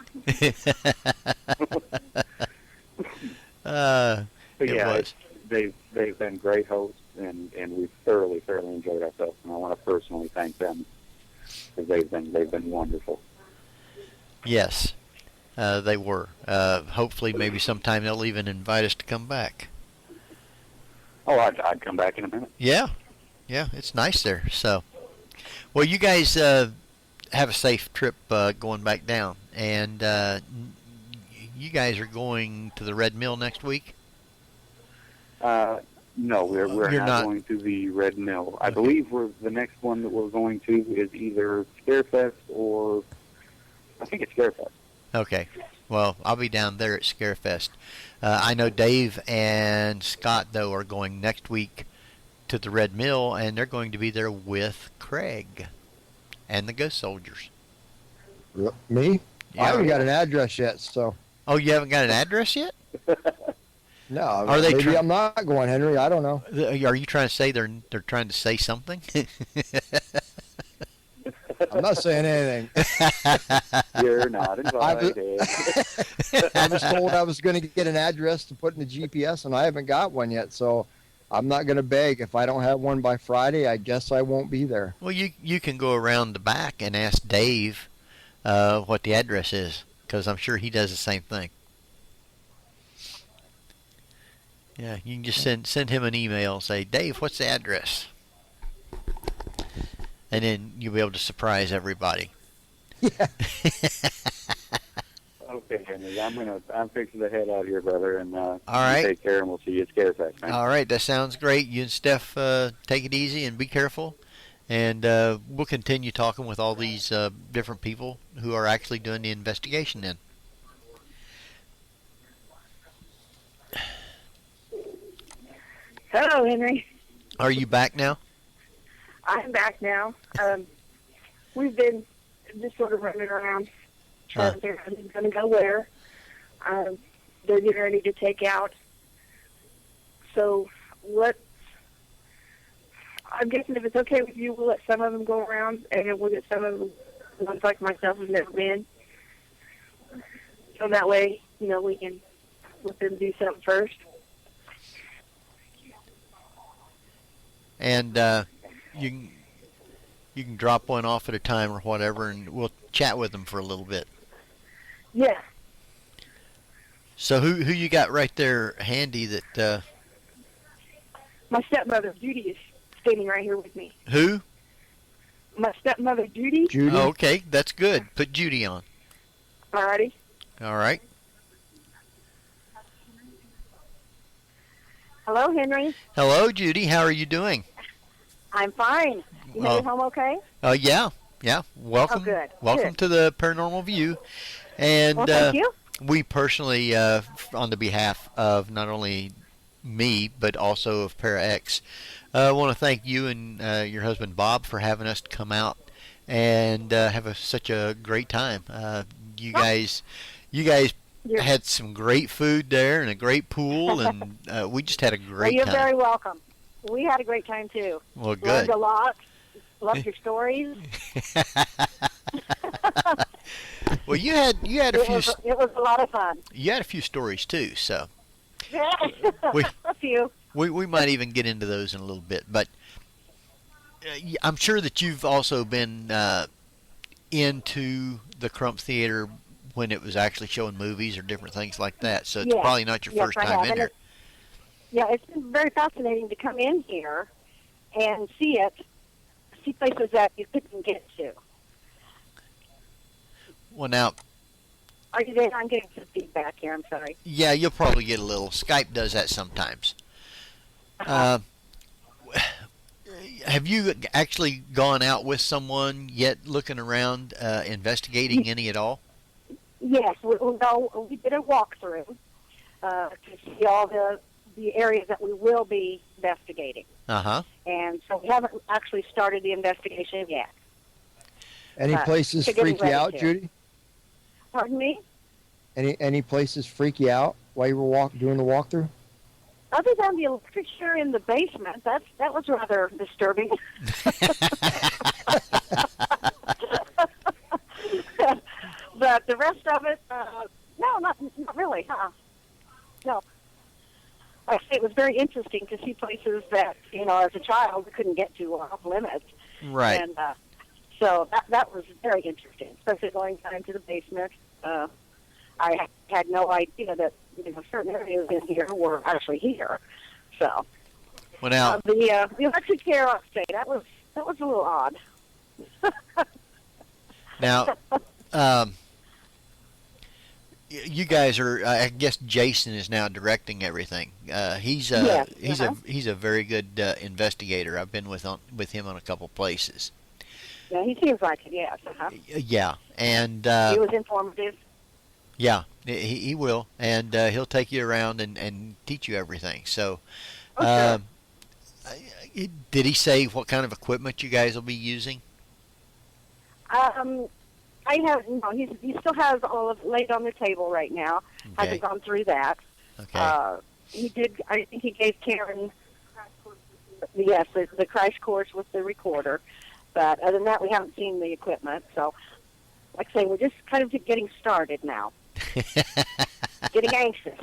But It yeah, was. they've been great hosts, and we've thoroughly enjoyed ourselves. And I want to personally thank them because they've been wonderful. Yes, they were. Hopefully, maybe sometime they'll even invite us to come back. Oh, I'd come back in a minute. Yeah, it's nice there. So, well, you guys have a safe trip going back down, and you guys are going to the Red Mill next week. No, we're You're not. going to the Red Mill. I believe the next one that we're going to is either Scarefest or I think it's Scarefest. Okay. Well, I'll be down there at Scarefest. I know Dave and Scott, though, are going next week to the Red Mill, and they're going to be there with Craig and the Ghost Soldiers. Me? Yeah. I haven't got an address yet, so. Oh, you haven't got an address yet? No, Are they maybe try- I'm not going, Henry. I don't know. Are you trying to say they're trying to say something? I'm not saying anything. You're not invited. I was told I was going to get an address to put in the GPS, and I haven't got one yet, so I'm not going to beg. If I don't have one by Friday, I guess I won't be there. Well, you can go around the back and ask Dave what the address is, because I'm sure he does the same thing. Yeah, you can just send him an email and say, Dave, what's the address? And then you'll be able to surprise everybody. Yeah. Okay, Henry, I'm fixing to head out here, brother, and All right. you take care, and we'll see you at Scarefest, man. All right, that sounds great. You and Steph take it easy and be careful. And we'll continue talking with all these different people who are actually doing the investigation then. Hello, Henry. Are you back now? I'm back now. We've been just sort of running around trying to figure out who's going to go where. They're getting ready to take out. So I'm guessing if it's okay with you, we'll let some of them go around, and then we'll get some of the ones like myself who've never been. So that way, we can let them do something first. And you can drop one off at a time or whatever, and we'll chat with them for a little bit. Yeah. So who you got right there handy that... My stepmother, Judy, is standing right here with me. Who? My stepmother, Judy. Judy? Oh, okay, that's good. Put Judy on. Alrighty. All right. Hello, Henry. Hello, Judy. How are you doing? I'm fine. You made it home okay? Yeah. Welcome. Oh, good. Welcome Good. to the Paranormal View. And Well, thank you. we personally, on the behalf of not only me, but also of ParaX, want to thank you and your husband Bob for having us come out and have such a great time. You guys had some great food there and a great pool, and we just had a Well, great you're time. very welcome. We had a great time, too. Well, good. Learned a lot. Loved your stories. Well, you had a few. It was a lot of fun. You had a few stories too, so A few. we might even get into those in a little bit. But I'm sure that you've also been into the Crump Theater when it was actually showing movies or different things like that. So it's Yes. probably not your Yes, first I time have. in And there. It's been very fascinating to come in here and see places that you couldn't get to. Well, now, Are you there? I'm getting some feedback here. I'm sorry. yeah, you'll probably get a little. Skype does that sometimes. Have you actually gone out with someone yet, looking around, investigating any at all? Yes, we did a walkthrough to see all the areas that we will be investigating. Uh-huh. And so we haven't actually started the investigation yet. Any places they're getting freak you ready out, to. Judy? Pardon me? Any places freak you out while you were doing the walkthrough? Other than the electric chair in the basement, that was rather disturbing. But the rest of it, no, not really, huh? I say it was very interesting to see places that, as a child, we couldn't get to off limits. Right. And so that was very interesting, especially going down into the basement. I had no idea that certain areas in here were actually here. So Well, now the electric chair, I'll say that was a little odd. now you guys are. I guess Jason is now directing everything. He's Yes, he's a very good investigator. I've been with him on a couple places. Yeah, he seems like it. Yes. Yeah, and He was informative. yeah, he will, and he'll take you around and teach you everything. So, Okay. did he say what kind of equipment you guys will be using? I have he still has all of it laid on the table right now. Okay. Hasn't gone through that. Okay. He did. I think he gave Karin the crash course with the recorder. But other than that, we haven't seen the equipment. So, like I say, we're just kind of getting started now. Getting anxious.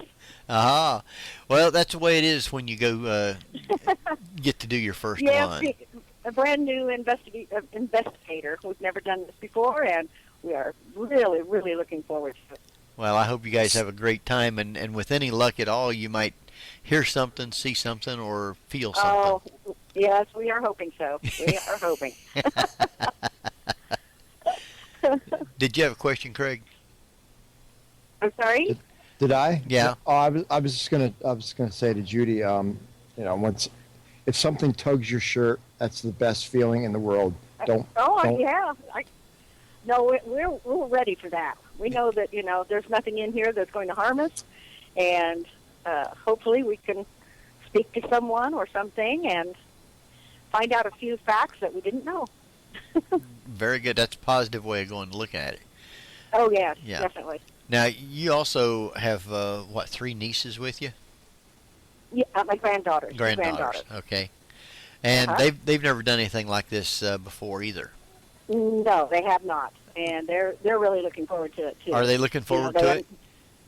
Ah, well, that's the way it is when you go get to do your first one. Yeah, a brand new investigator. We've never done this before, and we are really, really looking forward to it. Well, I hope you guys have a great time, and with any luck at all, you might hear something, see something, or feel something. Oh, yes, we are hoping so. We are hoping. Did you have a question, Craig? I'm sorry? Did I? Yeah. Oh, I was just gonna say to Judy, if something tugs your shirt, that's the best feeling in the world. Don't. Yeah. No, we're ready for that. We know that there's nothing in here that's going to harm us, and hopefully we can speak to someone or something and find out a few facts that we didn't know. Very good. That's a positive way of going to look at it. Oh yes, Yeah. definitely. Now, you also have 3 nieces with you? Yeah, my granddaughters. Granddaughters. Okay. And Uh-huh. they've never done anything like this before either. No, they have not, and they're really looking forward to it too. Are they looking forward to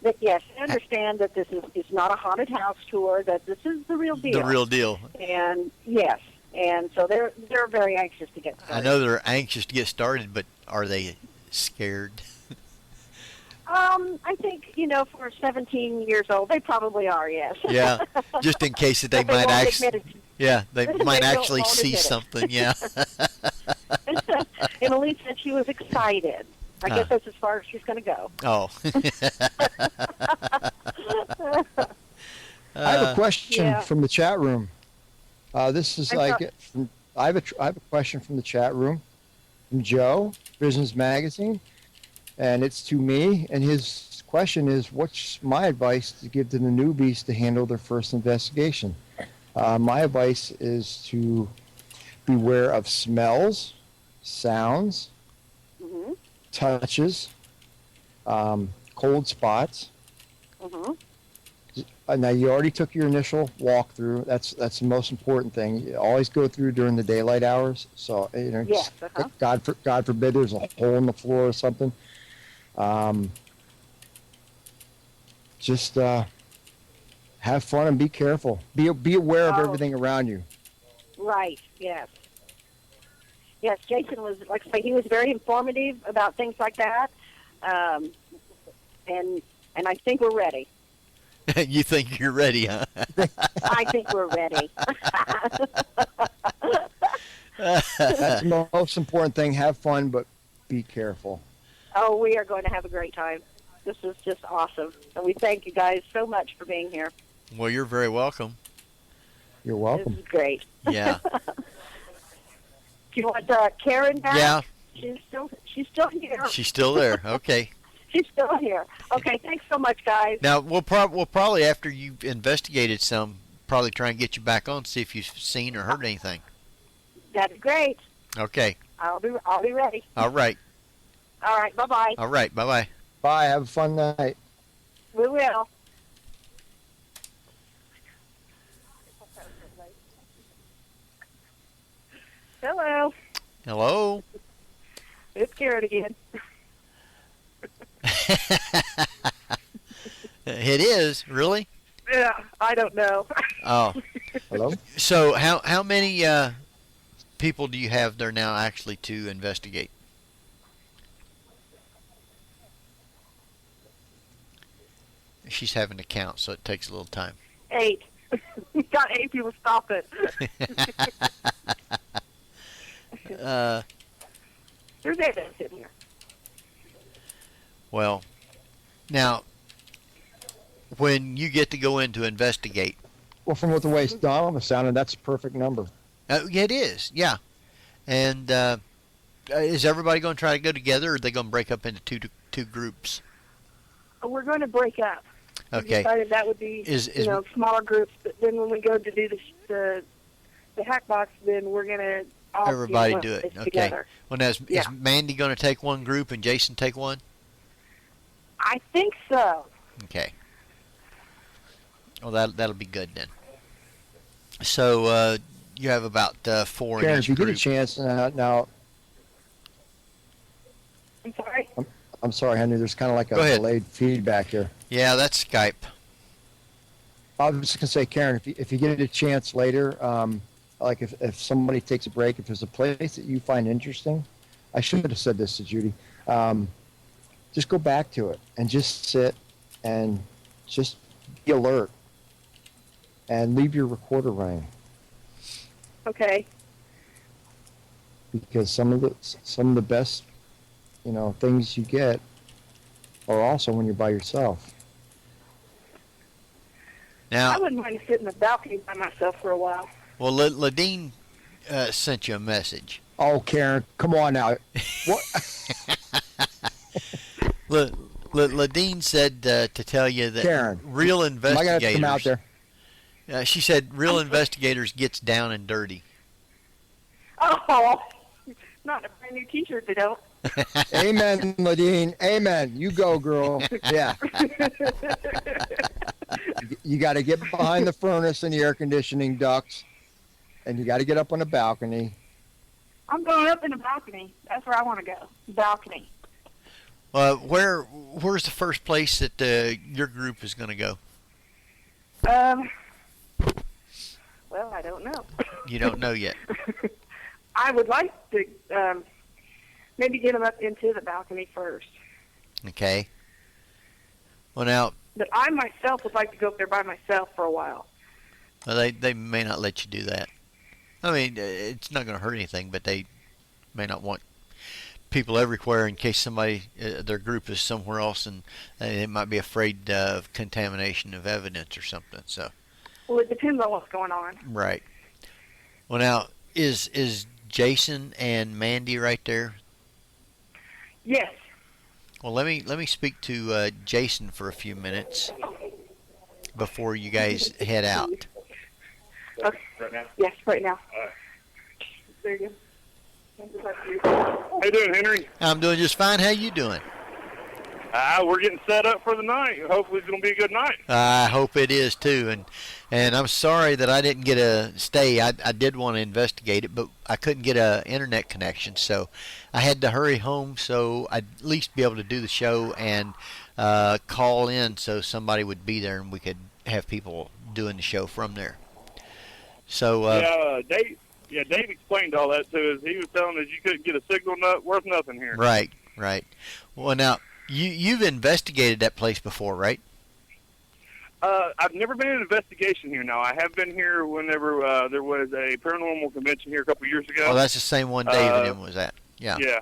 it? Yes, they understand that this is not a haunted house tour. That this is the real deal. The real deal. And yes, and so they're very anxious to get started. I know they're anxious to get started, but are they scared? I think for 17 years old, they probably are. Yes. Yeah, just in case that they But might won't actually. admit it. Yeah, they might actually won't see admit it. something. Yeah. Emily said she was excited. I guess that's as far as she's going to go. Oh. I have a question Yeah. from the chat room. This is I have a question from the chat room from Joe, Business Magazine, and it's to me. And his question is, what's my advice to give to the newbies to handle their first investigation? My advice is to beware of smells, sounds, Mm-hmm. touches, cold spots. Mm-hmm. Now you already took your initial walkthrough. That's the most important thing. You always go through during the daylight hours. So Yes, uh-huh. God forbid there's a hole in the floor or something. Just have fun and be careful. Be aware of everything around you. Right. Yes. Yes. Jason was, like I say, he was very informative about things like that, and I think we're ready. You think you're ready, huh? I think we're ready. That's the most important thing. Have fun, but be careful. Oh, we are going to have a great time. This is just awesome, and we thank you guys so much for being here. Well, you're very welcome. You're welcome. This is great. Yeah. Do you want Karin back? Yeah. She's still here. She's still there. Okay. She's still here. Okay, thanks so much, guys. Now we'll probably after you've investigated some, probably try and get you back on, see if you've seen or heard anything. That's great. Okay. I'll be ready. All right. All right. Bye-bye. All right. Bye-bye. Bye. Have a fun night. We will. Hello. Hello. It's Karin again. It is really. Yeah, I don't know. Oh. Hello? So how many people do you have there now actually to investigate? She's having to count, so it takes a little time. 8. Got 8 people. Stop it. There's 8 of us sitting here. Well, now, when you get to go in to investigate. Well, from what the way Don was sounding, that's a perfect number. Yeah, it is, yeah. And is everybody going to try to go together, or are they going to break up into two groups? We're going to break up. Okay. We decided that would be, smaller groups. But then when we go to do the hack box, then we're going to all everybody do it. Okay. Together. Well, now, is Mandy going to take one group and Jason take one? I think so. Okay. Well, that'll be good then. So you have about 4 Karin, in if each you group. get a chance now. I'm sorry. I'm sorry, Henry. There's kind of like a Go ahead. delayed feedback here. Yeah, that's Skype. I was just gonna say, Karin, if you get a chance later, like if somebody takes a break, if there's a place that you find interesting, I should have said this to Judy. Just go back to it and just sit and just be alert and leave your recorder running, Okay. because some of the best things you get are also when you're by yourself. Now, I wouldn't mind sitting in the balcony by myself for a while. well, Ladine sent you a message. Oh, Karin, come on now. What? Ladine said to tell you that Karin, real am I gonna have to come out investigators. there? She said real investigators gets down and dirty. Oh, not a brand new T-shirt, they don't. Amen, Ladine. Amen. You go, girl. Yeah. You got to get behind the furnace and the air conditioning ducts, and you got to get up on the balcony. I'm going up in the balcony. That's where I want to go. Balcony. Where's the first place that your group is going to go? Well, I don't know. You don't know yet. I would like to maybe get them up into the balcony first. Okay. Well, now. But I myself would like to go up there by myself for a while. Well, they may not let you do that. I mean, it's not going to hurt anything, but they may not want people everywhere in case somebody, their group is somewhere else, and they might be afraid of contamination of evidence or something. So. Well, it depends on what's going on. Right. Well, now is Jason and Mandy right there? Yes. Well, let me speak to Jason for a few minutes before you guys head out. Okay. Right now? Yes, right now. All right. There you go. How you doing, Henry? I'm doing just fine. How you doing? We're getting set up for the night. Hopefully it's going to be a good night. I hope it is too, and I'm sorry that I didn't get a stay. I did want to investigate it, but I couldn't get a internet connection, so I had to hurry home so I'd at least be able to do the show and call in so somebody would be there and we could have people doing the show from there. So Dave explained all that to us. He was telling us you couldn't get a signal worth nothing here. Right. Well, now you've investigated that place before, right? I've never been in an investigation here. Now, I have been here whenever there was a paranormal convention here a couple years ago. Oh, that's the same one David and was at. Yeah. Yeah.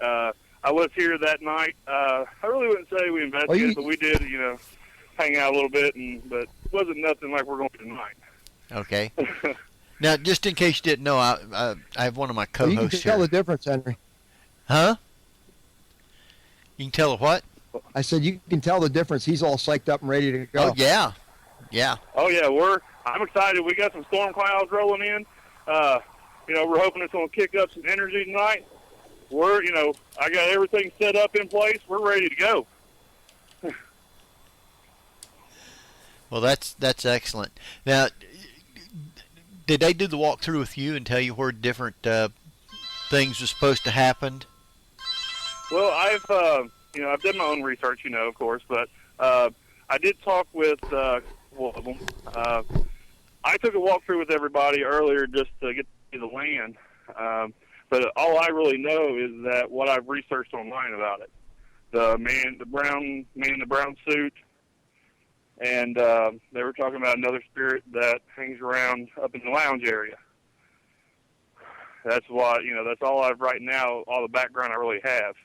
Oh. I was here that night. I really wouldn't say we investigated, but we did, hang out a little bit, but it wasn't nothing like we're going to tonight. Okay. Now, just in case you didn't know, I have one of my co-hosts You can tell here. the difference, Henry. Huh? You can tell what? I said you can tell the difference. He's all psyched up and ready to go. Oh, yeah. Yeah. Oh, yeah, I'm excited. We got some storm clouds rolling in. We're hoping it's going to kick up some energy tonight. I got everything set up in place. We're ready to go. Well, that's excellent. Now, did they do the walkthrough with you and tell you where different things were supposed to happen? Well, I've done my own research, of course, but I did talk with couple of them. I took a walkthrough with everybody earlier just to get to see the land. But all I really know is that what I've researched online about it. The man in the brown suit, and they were talking about another spirit that hangs around up in the lounge area. That's what, that's all I've right now, all the background I really have.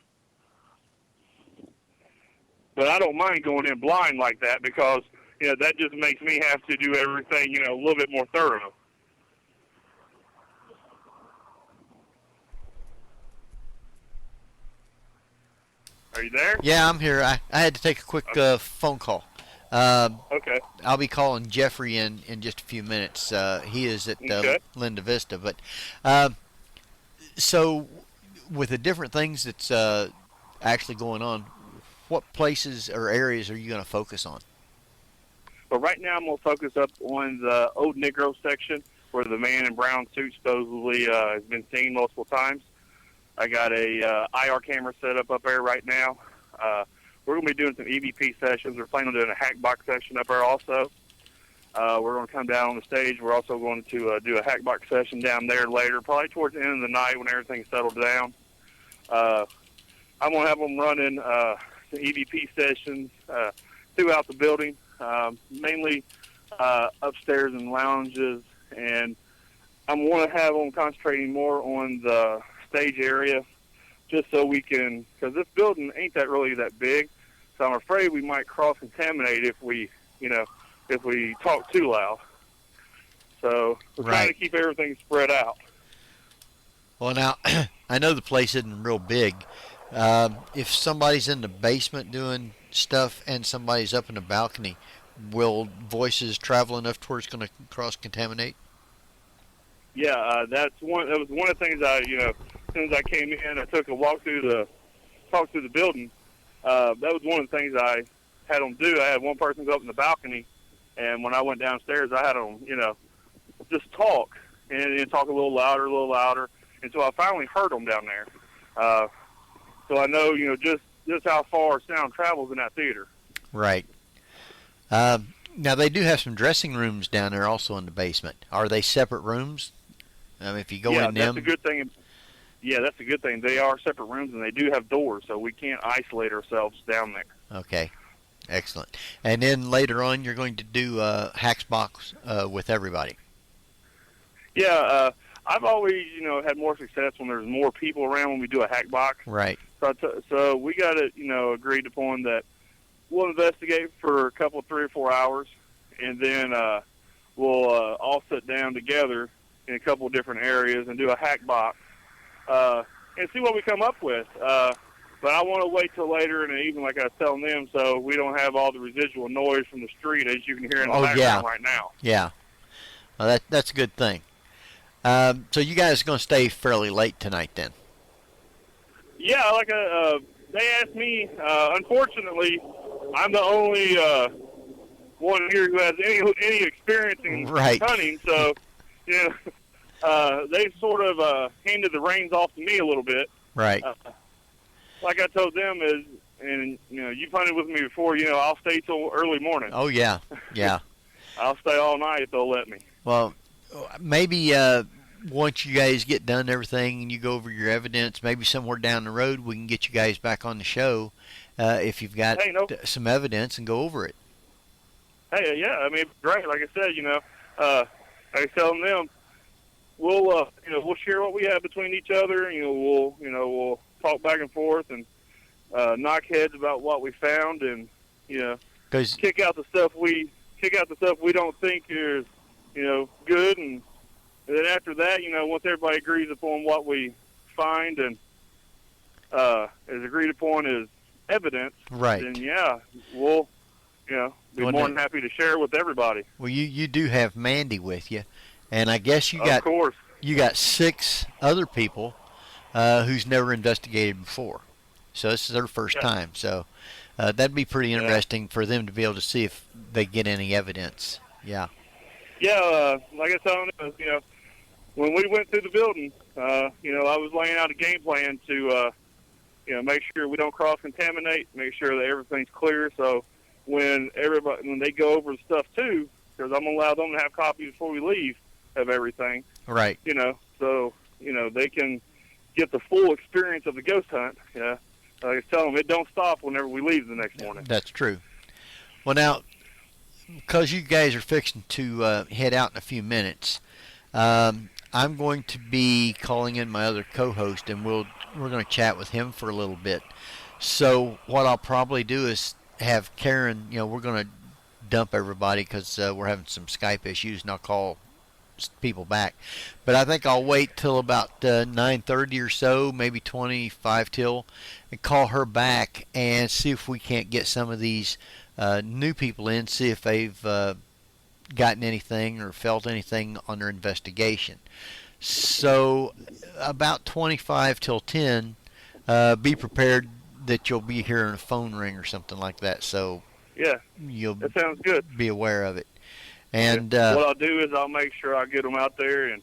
But I don't mind going in blind like that because, that just makes me have to do everything, a little bit more thorough. Are you there? Yeah, I'm here. I had to take a quick phone call. Okay. I'll be calling Geoffrey in just a few minutes. He is at Linda Vista. But so with the different things that's actually going on, what places or areas are you going to focus on? Well, right now I'm going to focus up on the Old Negro section where the man in brown suit supposedly has been seen multiple times. I got a IR camera set up there right now. We're going to be doing some EVP sessions. We're planning on doing a hack box session up there also. We're going to come down on the stage. We're also going to do a hack box session down there later, probably towards the end of the night when everything's settled down. I'm going to have them running the EVP sessions throughout the building, mainly upstairs in lounges, and I'm going to have them concentrating more on the stage area just so we can, because this building ain't really that big, so I'm afraid we might cross-contaminate if we talk too loud. So we're trying to keep everything spread out. Well, now, I know the place isn't real big. If somebody's in the basement doing stuff and somebody's up in the balcony, will voices travel enough to where it's going to cross-contaminate? Yeah, that was one of the things as soon as I came in, I took a walk through the building. That was one of the things I had them do. I had one person go up in the balcony, and when I went downstairs, I had them, just talk and talk a little louder, and so I finally heard them down there. So I know, just how far sound travels in that theater. Right. Now, they do have some dressing rooms down there also in the basement. Are they separate rooms? If you go in them... Yeah, that's a good thing. Yeah, that's a good thing. They are separate rooms, and they do have doors, so we can't isolate ourselves down there. Okay. Excellent. And then later on, you're going to do Hacks Box with everybody. Yeah, I've always, had more success when there's more people around when we do a hack box. Right. So we got it, agreed upon that we'll investigate for a couple, 3 or 4 hours, and then we'll all sit down together in a couple of different areas and do a hack box and see what we come up with. But I want to wait till later in the evening, like I was telling them, so we don't have all the residual noise from the street as you can hear in the background right now. Yeah. Well, that's a good thing. So you guys are going to stay fairly late tonight then? Yeah, they asked me. Unfortunately, I'm the only one here who has any experience in hunting, so they sort of handed the reins off to me a little bit. Right. Like I told them and you've hunted with me before. I'll stay till early morning. Oh yeah, yeah. I'll stay all night if they'll let me. Well, maybe once you guys get done everything and you go over your evidence, maybe somewhere down the road we can get you guys back on the show if you've got some evidence and go over it. Hey, yeah, I mean, great. Like I said, I was telling them we'll share what we have between each other. We'll talk back and forth and knock heads about what we found, and kick out the stuff we don't think is good, and then after that, once everybody agrees upon what we find and is agreed upon as evidence, right? Then we'll be more than happy to share it with everybody. Well, you do have Mandy with you, and I guess you of course. You got 6 other people who's never investigated before, so this is their first time. So that'd be pretty interesting for them to be able to see if they get any evidence. Yeah. Yeah, like I told them, when we went through the building, I was laying out a game plan to, make sure we don't cross-contaminate, make sure that everything's clear. So, when they go over the stuff too, because I'm gonna allow them to have copies before we leave of everything. Right. So they can get the full experience of the ghost hunt. Yeah. Like I tell them, it don't stop whenever we leave the next morning. That's true. Well, now, because you guys are fixing to head out in a few minutes, I'm going to be calling in my other co-host, and we're going to chat with him for a little bit. So what I'll probably do is have Karin, we're going to dump everybody because we're having some Skype issues, and I'll call people back. But I think I'll wait till about 9:30 or so, maybe 25 till, and call her back and see if we can't get some of these new people in, see if they've gotten anything or felt anything on their investigation. So about 25 till 10, be prepared that you'll be hearing a phone ring or something like that. So yeah, that sounds good. Be aware of it. And what I'll do is I'll make sure I get them out there, and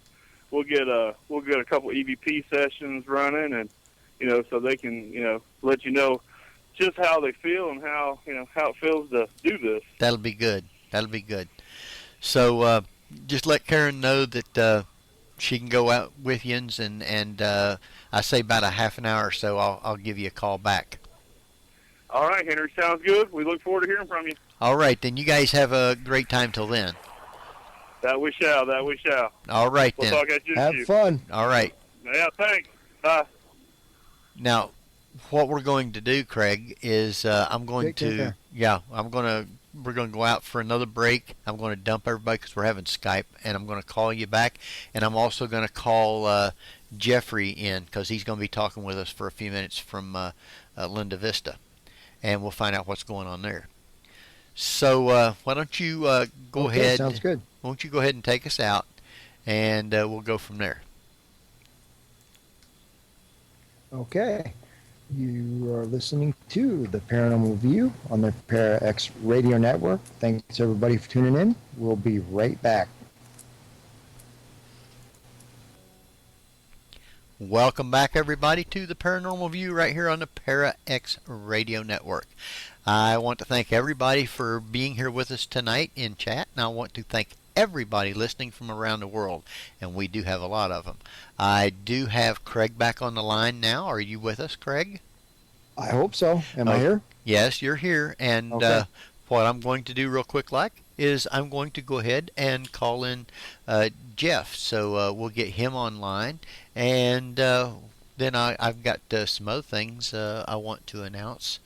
we'll get a couple EVP sessions running, and so they can let you know just how they feel and how it feels to do this. That'll be good. So just let Karin know that she can go out with you, and I say about a half an hour or so I'll give you a call back. All right, Henry, sounds good. We look forward to hearing from you. All right, then you guys have a great time till then. That we shall. All right, we'll then. Talk at you. Have fun. All right. Yeah, thanks. Bye. Now, what we're going to do, Craig, is we're going to go out for another break. I'm going to dump everybody because we're having Skype, and I'm going to call you back, and I'm also going to call Geoffrey in because he's going to be talking with us for a few minutes from Linda Vista, and we'll find out what's going on there. So why don't you go ahead? Sounds good. Why don't you go ahead and take us out, and we'll go from there. Okay. You are listening to the Paranormal View on the ParaX Radio Network. Thanks everybody for tuning in. We'll be right back. Welcome back, everybody, to the Paranormal View right here on the ParaX Radio Network. I want to thank everybody for being here with us tonight in chat, and I want to thank everybody listening from around the world, and we do have a lot of them. I do have Craig back on the line now. Are you with us, Craig? I hope so. Am I here? Yes, you're here, and okay. What I'm going to do real quick is I'm going to go ahead and call in Jeff, so we'll get him online, and then I've got some other things I want to announce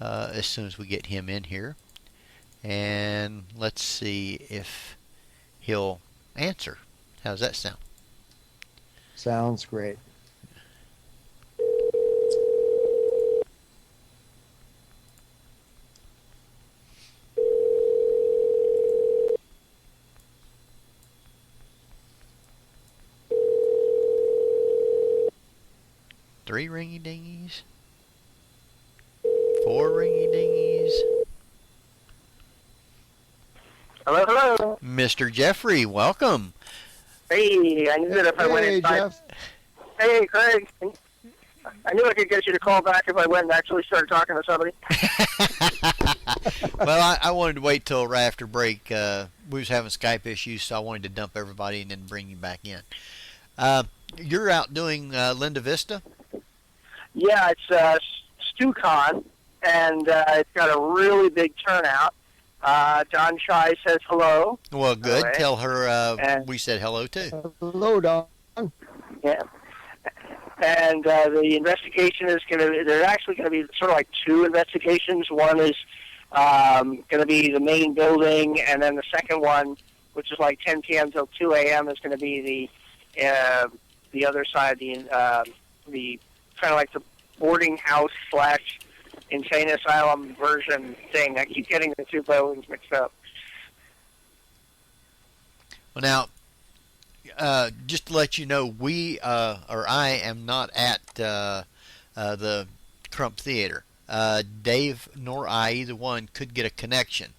as soon as we get him in here, and let's see if he'll answer. How's that sound? Sounds great. Three ringy dingies. Four ringy dingies. Hello. Mr. Geoffrey, welcome. Hey, I knew that if I went inside. Jeff. Hey, Craig. I knew I could get you to call back if I went and actually started talking to somebody. Well, I wanted to wait till right after break. We was having Skype issues, so I wanted to dump everybody and then bring you back in. You're out doing Linda Vista? Yeah, it's StuCon, and it's got a really big turnout. Don Chai says hello. Well, good. Right. Tell her we said hello, too. Hello, Don. Yeah. And the investigation is there's actually going to be sort of like two investigations. One is going to be the main building, and then the second one, which is like 10 p.m. till 2 a.m., is going to be the other side, the kind of like the boarding house / insane asylum version thing. I keep getting the two buildings mixed up. Well, now, just to let you know, I am not at the Crump Theater. Dave nor I, either one, could get a connection.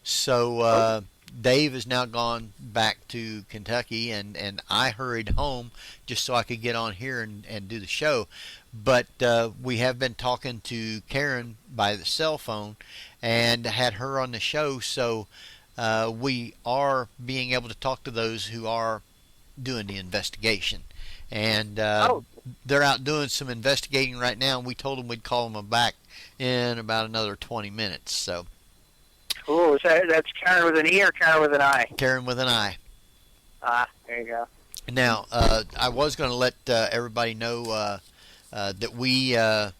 So Dave has now gone back to Kentucky, and I hurried home just so I could get on here and do the show. But we have been talking to Karin by the cell phone and had her on the show, so we are being able to talk to those who are doing the investigation. And they're out doing some investigating right now, and we told them we'd call them back in about another 20 minutes. So. Cool. That's Karin with an E or Karin with an I? Karin with an I. There you go. Now, I was going to let everybody know that we want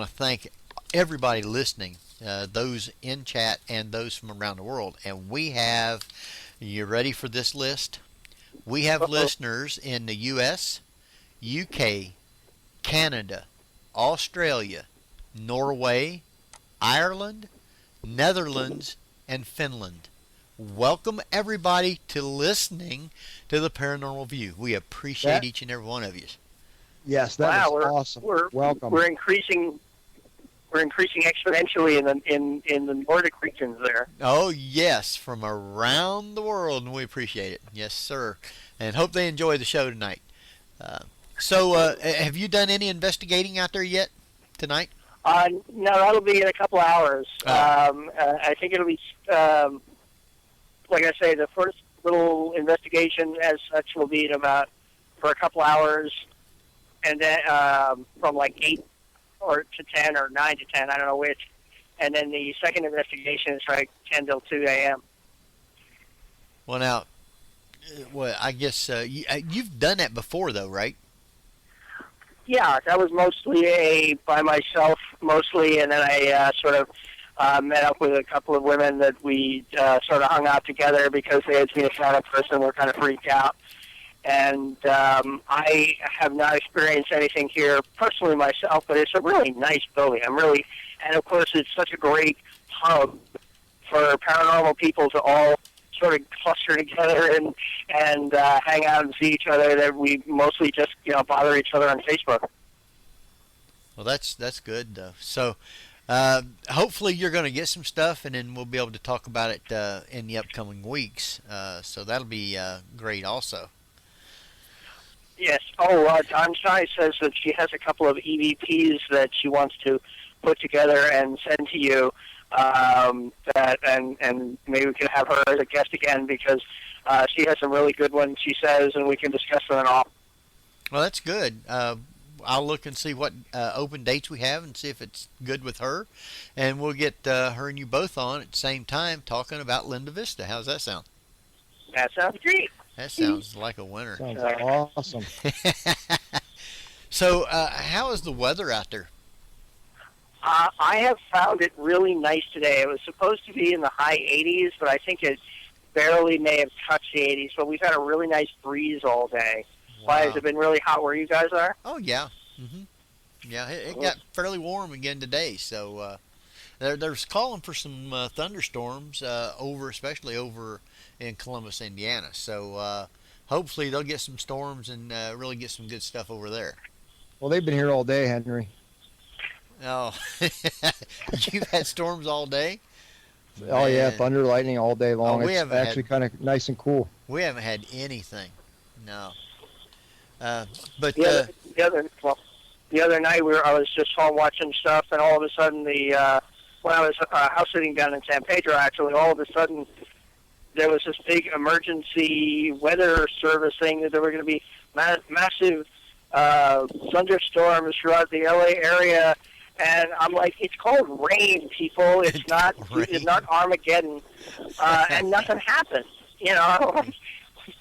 to thank everybody listening, those in chat and those from around the world. And we have, you ready for this list? We have listeners in the U.S., UK, Canada, Australia, Norway, Ireland, Netherlands, and Finland. Welcome everybody to listening to the Paranormal View. We appreciate each and every one of you. Yes, that is awesome. Welcome. We're increasing exponentially in the Nordic regions there. Oh yes, from around the world, and we appreciate it. Yes, sir. And hope they enjoy the show tonight. So, have you done any investigating out there yet tonight? No, that'll be in a couple hours. I think it'll be, like I say, the first little investigation as such will be for a couple hours, and then from like 8 or to 10 or 9 to 10, I don't know which. And then the second investigation is like 10 till 2 a.m. Well, now, I guess you've done that before, though, right? Yeah, that was mostly by myself, mostly, and then I sort of met up with a couple of women that we sort of hung out together because they had seen a shadow person and were kind of freaked out. And I have not experienced anything here personally myself, but it's a really nice building. And of course, it's such a great hub for paranormal people to all sort of cluster together and hang out and see each other. That we mostly just bother each other on Facebook. Well, that's good though. So hopefully you're going to get some stuff, and then we'll be able to talk about it in the upcoming weeks. So that'll be great also. Yes. Don Shai says that she has a couple of EVPs that she wants to put together and send to you. And maybe we can have her as a guest again because she has some really good ones, she says, and we can discuss them and all. Well, that's good. I'll look and see what open dates we have and see if it's good with her, and we'll get her and you both on at the same time talking about Linda Vista. How's that sound? That sounds great. That sounds like a winner. Sounds awesome. So, how is the weather out there? I have found it really nice today. It was supposed to be in the high 80s, but I think it barely may have touched the 80s. But we've had a really nice breeze all day. Wow. Why, has it been really hot where you guys are? Oh, yeah. Mm-hmm. Yeah, it got fairly warm again today. So they're calling for some thunderstorms, especially over in Columbus, Indiana. So hopefully they'll get some storms and really get some good stuff over there. Well, they've been here all day, Henry. Oh, you've had storms all day? Oh, yeah, thunder, lightning all day long. We it's actually kind of nice and cool. We haven't had anything. No. But the other night I was just home watching stuff, and all of a sudden when I was house sitting down in San Pedro, actually, all of a sudden there was this big emergency weather service thing that there were going to be massive thunderstorms throughout the LA area. And I'm like, it's called rain, people. It's not Armageddon. And nothing happened.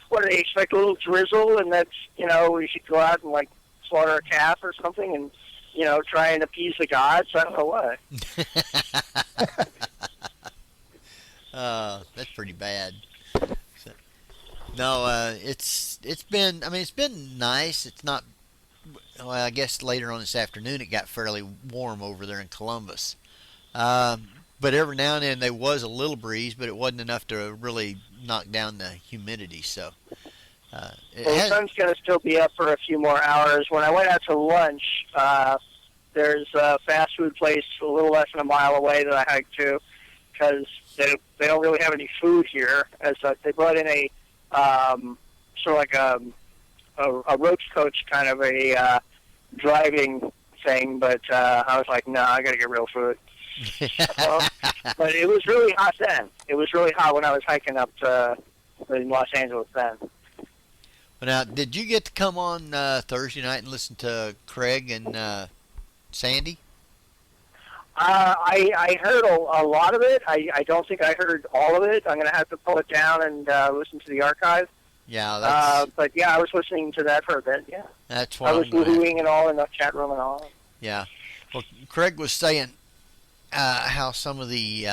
What do they expect? A little drizzle, and that's we should go out and like slaughter a calf or something, and try and appease the gods. I don't know what. That's pretty bad. No, it's been nice. It's not. Well, I guess later on this afternoon it got fairly warm over there in Columbus. But every now and then there was a little breeze, but it wasn't enough to really knock down the humidity. So the sun's going to still be up for a few more hours. When I went out to lunch, there's a fast food place a little less than a mile away that I hiked to because they don't really have any food here. As they brought in a sort of like a roach coach kind of a driving thing, but I was like, no, I got to get real food. But it was really hot then. It was really hot when I was hiking up in Los Angeles then. Well, now, did you get to come on Thursday night and listen to Craig and Sandy? I heard a lot of it. I don't think I heard all of it. I'm going to have to pull it down and listen to the archive. Yeah, that's... but yeah, I was listening to that for a bit, yeah. That's what I was woohooing and all in the chat room and all. Yeah. Well, Craig was saying how some of the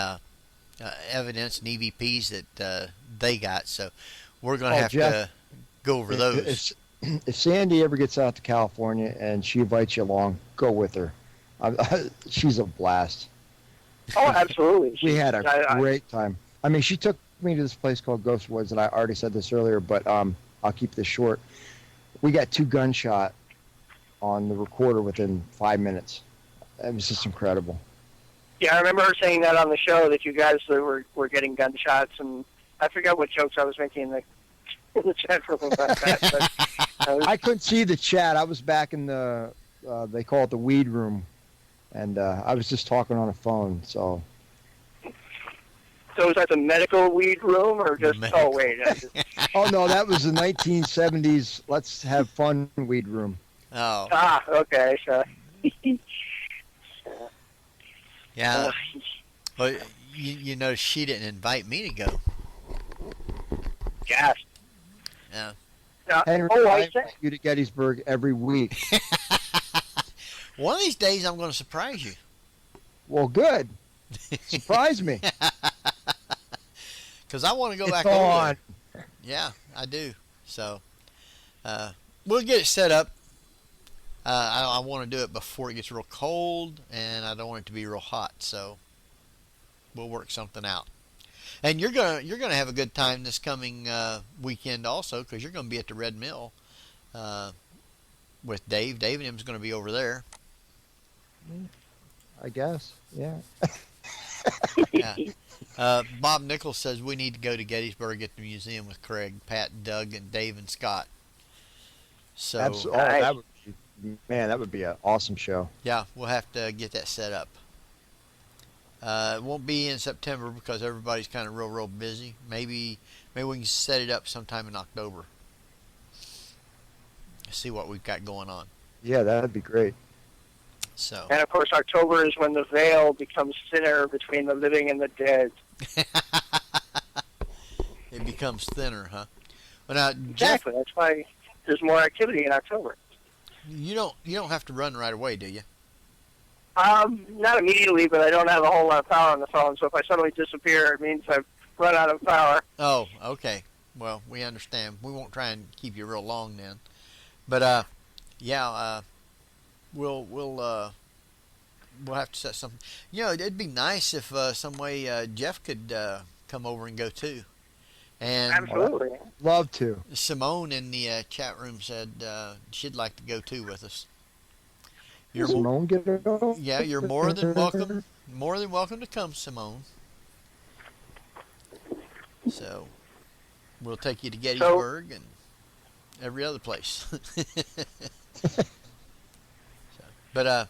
evidence and EVPs that they got, so we're going to have Jeff, to go over those. If Sandy ever gets out to California and she invites you along, go with her. She's a blast. Oh, absolutely. We had a great time. I mean, she took me to this place called Ghost Woods, and I already said this earlier, but I'll keep this short. We got 2 gunshot on the recorder within 5 minutes. It was just incredible. Yeah, I remember her saying that on the show, that you guys were getting gunshots, and I forgot what jokes I was making in the chat room about that. But I couldn't see the chat. I was back in the, they call it the weed room, and I was just talking on the phone, so... So was that the medical weed room, or just? Oh wait. Oh no, that was the 1970s. Let's have fun weed room. Oh. Ah, okay. So. Yeah. Well, you know, she didn't invite me to go. Yes. Yeah. Henry, I invite you to Gettysburg every week. One of these days, I'm going to surprise you. Well, good. Surprise me. Because I want to go back on. over there. Yeah, I do. So, we'll get it set up. I want to do it before it gets real cold, and I don't want it to be real hot. So, we'll work something out. And you're gonna have a good time this coming weekend also, because you're going to be at the Red Mill with Dave. Dave and him's going to be over there. I guess. Yeah. Yeah. Bob Nichols says we need to go to Gettysburg at the museum with Craig, Pat, Doug, and Dave and Scott. So absolutely. Oh, that would be an awesome show. Yeah, we'll have to get that set up. It won't be in September because everybody's kind of real busy. Maybe we can set it up sometime in October. See what we've got going on. Yeah, that'd be great. So. And of course, October is when the veil becomes thinner between the living and the dead. It becomes thinner, huh? Well, now, exactly. That's why there's more activity in October. You don't have to run right away, do you? Not immediately, but I don't have a whole lot of power on the phone. So if I suddenly disappear, it means I've run out of power. Oh, okay. Well, we understand. We won't try and keep you real long then. But yeah. We'll have to set something. You know, it'd be nice if some way Jeff could come over and go too. And absolutely, love to. Simone in the chat room said she'd like to go too with us. Simone, get her go? Yeah, you're more than welcome. More than welcome to come, Simone. So we'll take you to Gettysburg and every other place. But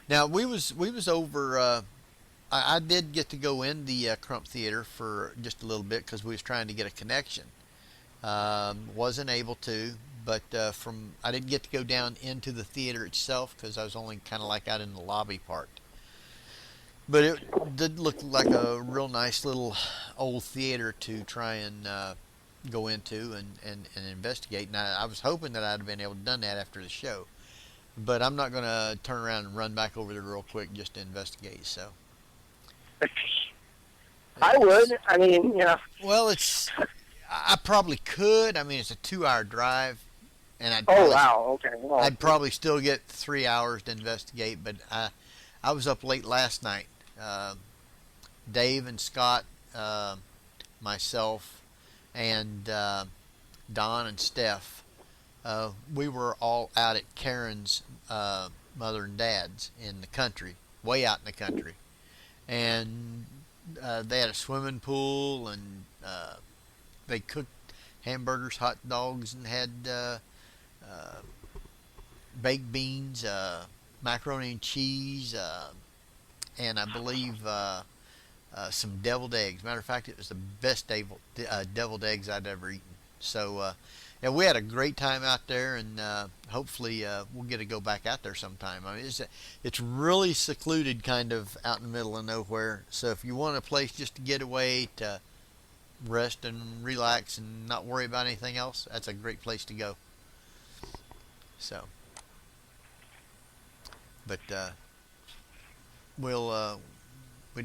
now we was over. I did get to go in the Crump Theater for just a little bit because we was trying to get a connection. Wasn't able to, but I didn't get to go down into the theater itself because I was only kind of like out in the lobby part. But it did look like a real nice little old theater to try and go into and investigate. And I was hoping that I'd have been able to done that after the show. But I'm not going to turn around and run back over there real quick just to investigate. So I would. I mean, you know. Well, I probably could. I mean, it's a 2-hour drive, and I'd probably still get 3 hours to investigate. But I was up late last night. Dave and Scott, myself, and Don and Steph. We were all out at Karin's mother and dad's in the country, way out in the country. And they had a swimming pool, and they cooked hamburgers, hot dogs, and had baked beans, macaroni and cheese, and I believe some deviled eggs. Matter of fact, it was the best deviled eggs I'd ever eaten. So, yeah, we had a great time out there, and hopefully we'll get to go back out there sometime. I mean, it's really secluded, kind of out in the middle of nowhere. So if you want a place just to get away, to rest and relax and not worry about anything else, that's a great place to go. So, but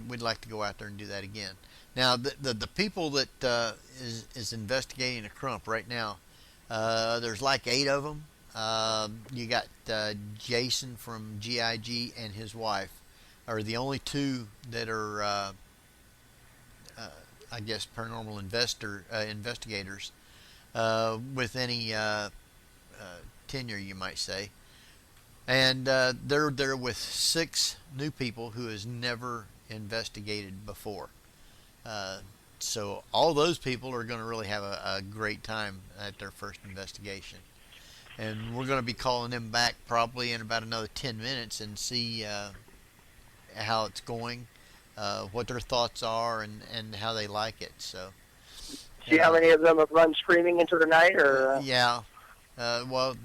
we'd like to go out there and do that again. Now, the people that is investigating a Crump right now, there's like 8 of them. You got Jason from GIG and his wife are the only 2 that are, I guess, paranormal investigators with any tenure, you might say. And they're there with 6 new people who has never investigated before. So all those people are going to really have a great time at their first investigation. And we're going to be calling them back probably in about another 10 minutes and see how it's going, what their thoughts are, and how they like it. So, see how many of them have run screaming into the night, or? Yeah. Well,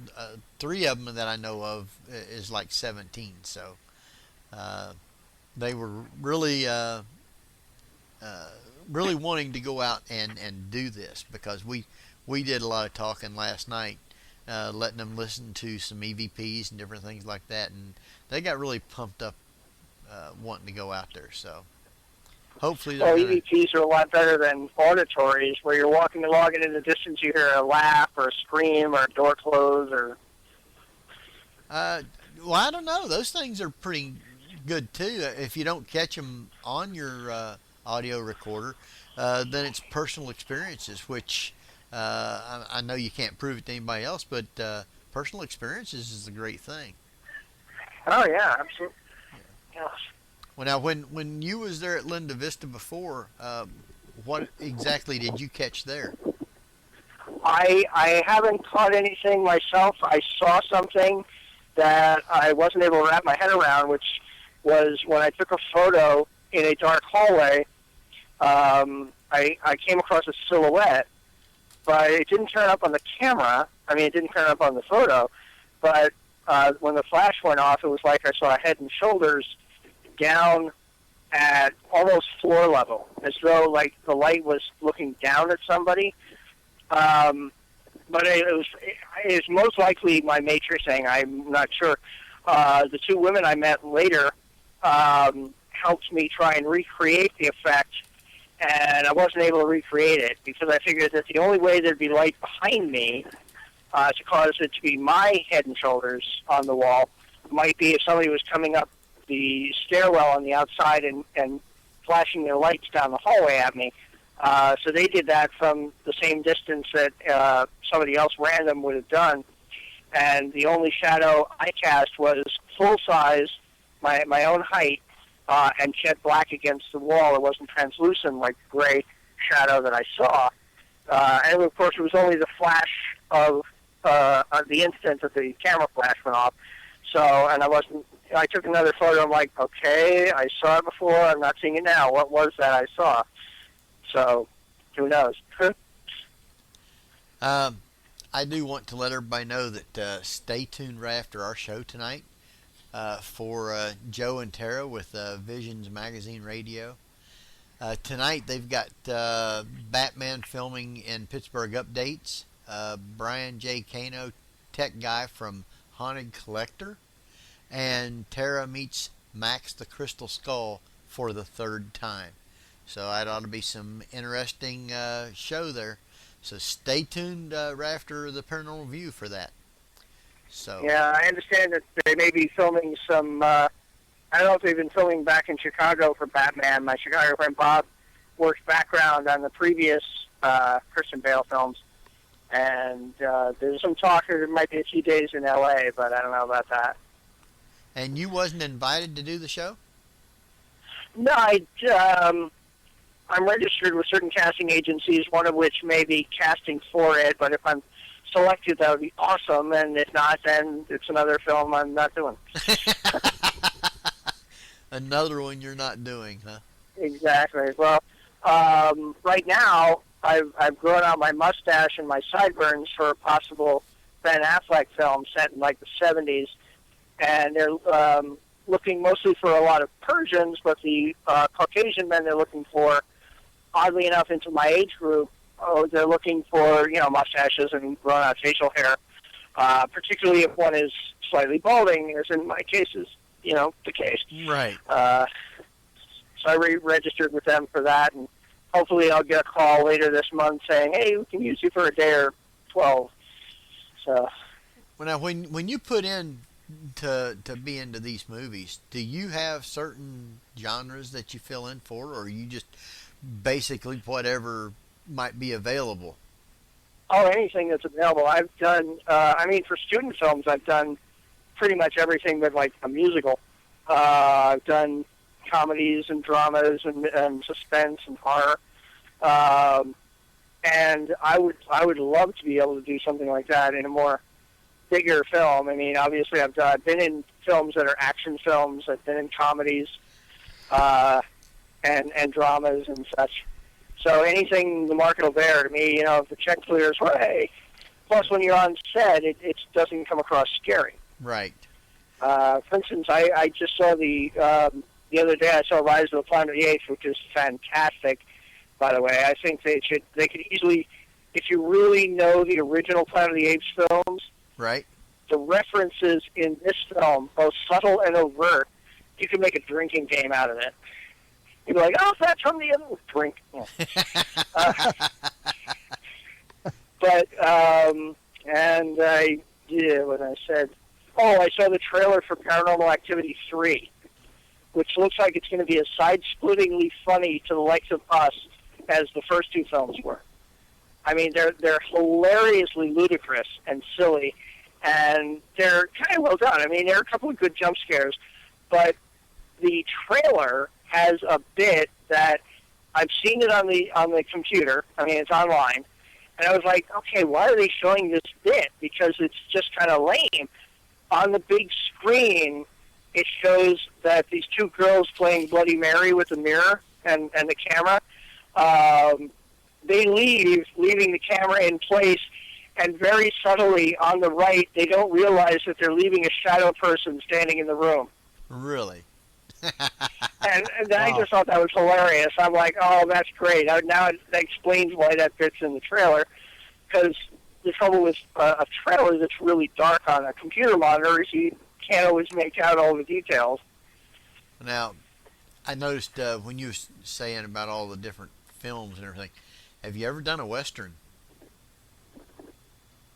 3 of them that I know of is like 17. So they were really really wanting to go out and do this, because we did a lot of talking last night, letting them listen to some EVPs and different things like that, and they got really pumped up wanting to go out there. So hopefully they're EVPs are a lot better than auditories, where you're walking along and in the distance you hear a laugh or a scream or a door close, or well, I don't know, those things are pretty good too. If you don't catch them on your audio recorder, then it's personal experiences, which I know you can't prove it to anybody else, but personal experiences is a great thing. Oh yeah, absolutely. Yeah. Well, now when you was there at Linda Vista before, what exactly did you catch there? I haven't caught anything myself. I saw something that I wasn't able to wrap my head around, which was when I took a photo in a dark hallway. I came across a silhouette, but it didn't turn up on the camera. I mean, it didn't turn up on the photo, but when the flash went off, it was like I saw a head and shoulders down at almost floor level, as though like the light was looking down at somebody. But it was most likely my matrixing. I'm not sure. The 2 women I met later helped me try and recreate the effect, and I wasn't able to recreate it because I figured that the only way there'd be light behind me to cause it to be my head and shoulders on the wall might be if somebody was coming up the stairwell on the outside and flashing their lights down the hallway at me. So they did that from the same distance that somebody else random would have done. And the only shadow I cast was full size, my own height, and jet black against the wall. It wasn't translucent like the gray shadow that I saw. And of course, it was only the flash of the instant that the camera flash went off. So, and I took another photo. I'm like, okay, I saw it before. I'm not seeing it now. What was that I saw? So, who knows? I do want to let everybody know that stay tuned right after our show tonight for Joe and Tara with Visions Magazine Radio. Tonight they've got Batman filming in Pittsburgh updates. Brian J. Kano, tech guy from Haunted Collector, and Tara meets Max the Crystal Skull for the 3rd time. So that ought to be some interesting show there. So stay tuned right after the Paranormal View for that. So yeah, I understand that they may be filming some. I don't know if they've been filming back in Chicago for Batman. My Chicago friend Bob worked background on the previous Christian Bale films, and there's some talk that it might be a few days in L.A., but I don't know about that. And you wasn't invited to do the show? No, I'm registered with certain casting agencies, one of which may be casting for it, but if I'm selected, that would be awesome, and if not, then it's another film I'm not doing. Another one you're not doing, huh? Exactly. Well, right now, I've grown out my mustache and my sideburns for a possible Ben Affleck film set in like the 70s, and they're looking mostly for a lot of Persians, but the Caucasian men they're looking for, oddly enough, into my age group, they're looking for, mustaches and grown out facial hair, particularly if one is slightly balding, as in my case is, the case. Right. So I registered with them for that, and hopefully I'll get a call later this month saying, hey, we can use you for a day or 12. So. Well, now, when you put in to be into these movies, do you have certain genres that you fill in for, or are you just basically whatever might be available? Oh, anything that's available. I've done, for student films, I've done pretty much everything but, like, a musical. I've done comedies and dramas and suspense and horror. And I would love to be able to do something like that in a more bigger film. I mean, obviously I've been in films that are action films. I've been in comedies and dramas and such. So anything the market will bear to me, if the check clears, hey. Plus, when you're on set, it doesn't come across scary. Right. For instance, I just saw the other day, I saw Rise of the Planet of the Apes, which is fantastic, by the way. I think they could easily, if you really know the original Planet of the Apes films, right, the references in this film, both subtle and overt, you can make a drinking game out of it. You'd be like, oh, that's from the other drink. And I did what I said. Oh, I saw the trailer for Paranormal Activity 3, which looks like it's going to be as side-splittingly funny to the likes of us as the first two films were. I mean, they're hilariously ludicrous and silly, and they're kind of well done. I mean, there are a couple of good jump scares, but the trailer has a bit that I've seen it on the computer. I mean, it's online, and I was like, okay, why are they showing this bit? Because it's just kind of lame. On the big screen, it shows that these two girls playing Bloody Mary with the mirror and the camera, they leaving the camera in place, and very subtly on the right, they don't realize that they're leaving a shadow person standing in the room. Really? and I just thought that was hilarious. I'm like, oh, that's great. Now that explains why that fits in the trailer, because the trouble with a trailer that's really dark on a computer monitor is you can't always make out all the details. Now, I noticed when you were saying about all the different films and everything, have you ever done a Western?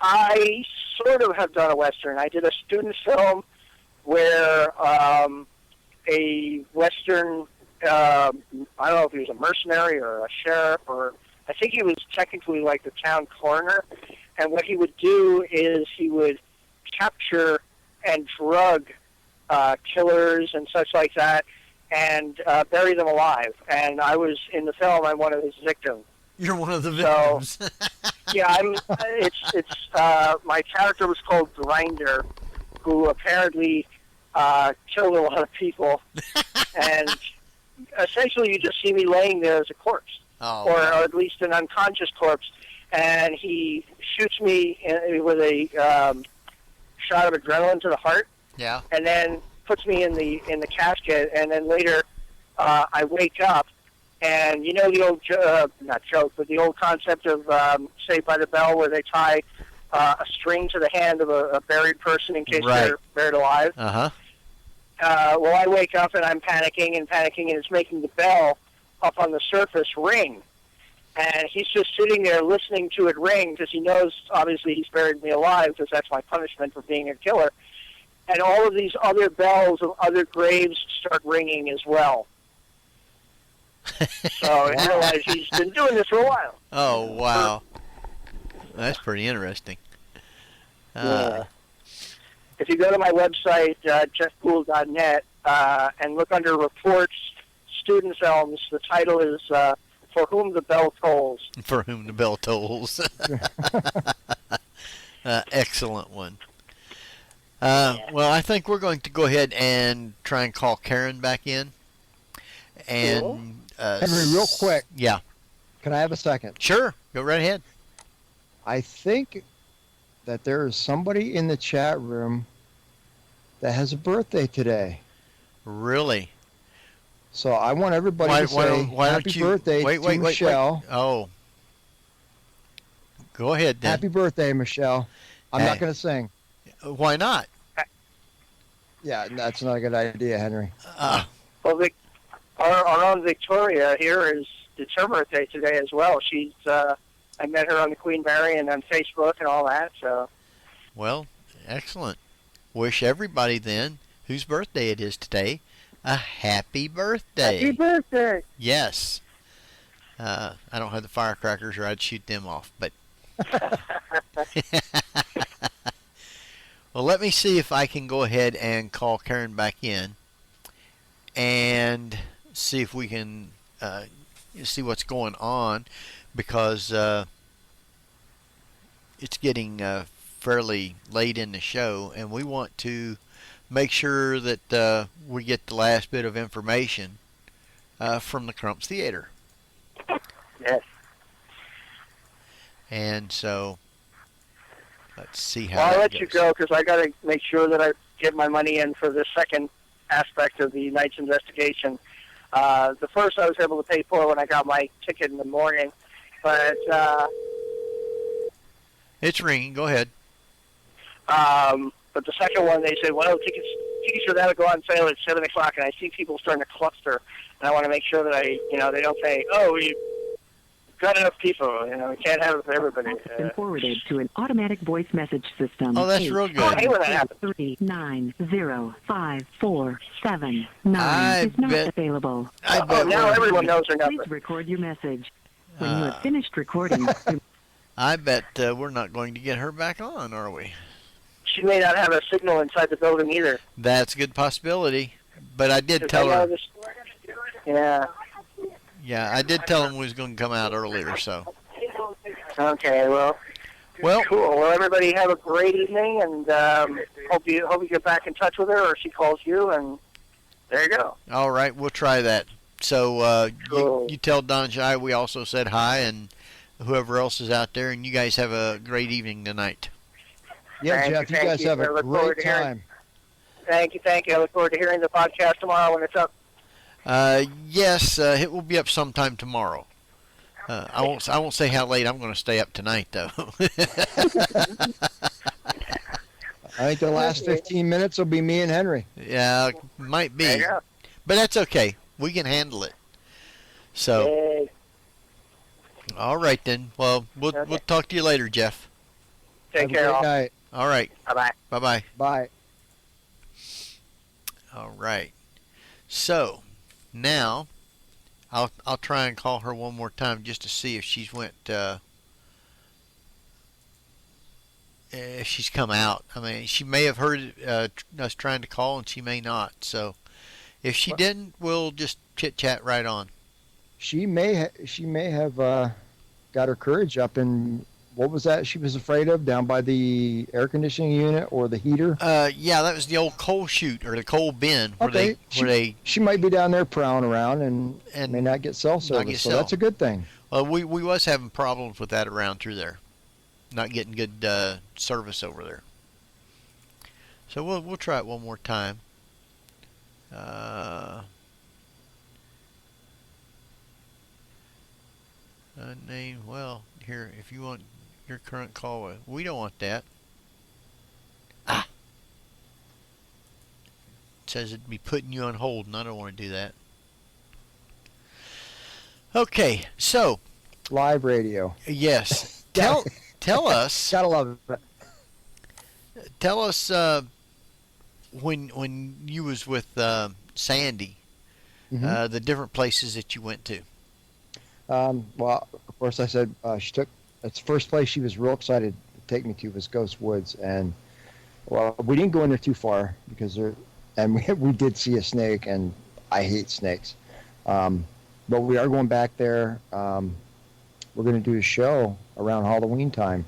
I sort of have done a Western. I did a student film where a Western, I don't know if he was a mercenary or a sheriff, or I think he was technically like the town coroner. And what he would do is he would capture and drug killers and such like that, and bury them alive. And I was in the film. I'm one of his victims. You're one of the victims. So, yeah, my character was called Grinder, who apparently killed a lot of people, and essentially you just see me laying there as a corpse, or at least an unconscious corpse. And he shoots me with a shot of adrenaline to the heart. Yeah. And then puts me in the casket. And then later, I wake up, and you know the old not joke, but the old concept of Saved by the Bell, where they tie a string to the hand of a buried person in case they're buried alive. Uh-huh. Well, I wake up and I'm panicking, and it's making the bell up on the surface ring. And he's just sitting there listening to it ring because he knows, obviously, he's buried me alive because that's my punishment for being a killer. And all of these other bells of other graves start ringing as well. So I realize he's been doing this for a while. Oh, wow. That's pretty interesting. Yeah. If you go to my website, jeffgould.net, and look under reports, student films, the title is For whom the bell tolls. For whom the bell tolls. Excellent one. Well, I think we're going to go ahead and try and call Karin back in. And Henry, real quick. Yeah. Can I have a second? Sure. Go right ahead. I think that there is somebody in the chat room that has a birthday today. Really? So I want everybody to say happy birthday to Michelle. Oh. Go ahead, then. Happy birthday, Michelle. I'm not going to sing. Why not? Yeah, that's not a good idea, Henry. Well, our own Victoria here it's her birthday today as well. She's I met her on the Queen Mary and on Facebook and all that. So. Well, excellent. Wish everybody then whose birthday it is today a happy birthday. Happy birthday. Yes. I don't have the firecrackers or I'd shoot them off, but. Well, let me see if I can go ahead and call Karin back in and see if we can see what's going on, because it's getting fairly late in the show, and we want to make sure that we get the last bit of information from the Crump Theater. Yes. And so, let's see how I'll let goes. you go because I got to make sure that I get my money in for the second aspect of the night's investigation. The first I was able to pay for when I got my ticket in the morning, but it's ringing. Go ahead. But the second one, they said, well, tickets for that will go on sale at 7 o'clock, and I see people starting to cluster, and I want to make sure that they don't say, oh, we've got enough people, we can't have it for everybody. It's been forwarded to an automatic voice message system. Oh, that's real good. I hate when that happens. 3905479 is not available. Now everyone knows her number. Please record your message. When you have finished recording, I bet we're not going to get her back on, are we? She may not have a signal inside the building either. That's a good possibility. But I did tell her. Yeah. Yeah, I did tell him we was going to come out earlier, so. Okay, well, cool. Well, everybody have a great evening, and hope you get back in touch with her, or she calls you, and there you go. All right, we'll try that. So Cool. you tell Don Jai we also said hi, and whoever else is out there, and you guys have a great evening tonight. Yeah, Jeff, you guys have a great time. Thank you. I look forward to hearing the podcast tomorrow when it's up. Yes, it will be up sometime tomorrow. I won't say how late I'm going to stay up tonight, though. I think the last 15 minutes will be me and Henry. Yeah, might be. But that's okay. We can handle it. So, all right then. Well, we'll talk to you later, Jeff. Take care. Good night. All right. Bye-bye. Bye-bye. Bye. All right. So, now I'll try and call her one more time just to see if she's went if she's come out. I mean, she may have heard us trying to call, and she may not. So, if she didn't, we'll just chit chat right on. She may have got her courage up, and what was that she was afraid of down by the air conditioning unit or the heater? Yeah, that was the old coal chute or the coal bin where she might be down there prowling around and may not get cell service. So that's a good thing. Well, we was having problems with that around through there, not getting good service over there. So we'll try it one more time. Name, well, here, if you want your current call, we don't want that. It says it'd be putting you on hold, and I don't want to do that. Okay, so. Live radio. Yes. Tell us. Gotta love it. Tell us when you was with Sandy, the different places that you went to. Well, of course, I said it's the first place she was real excited to take me to was Ghost Woods, and well, we didn't go in there too far because we did see a snake, and I hate snakes. but we are going back there. We're going to do a show around Halloween time.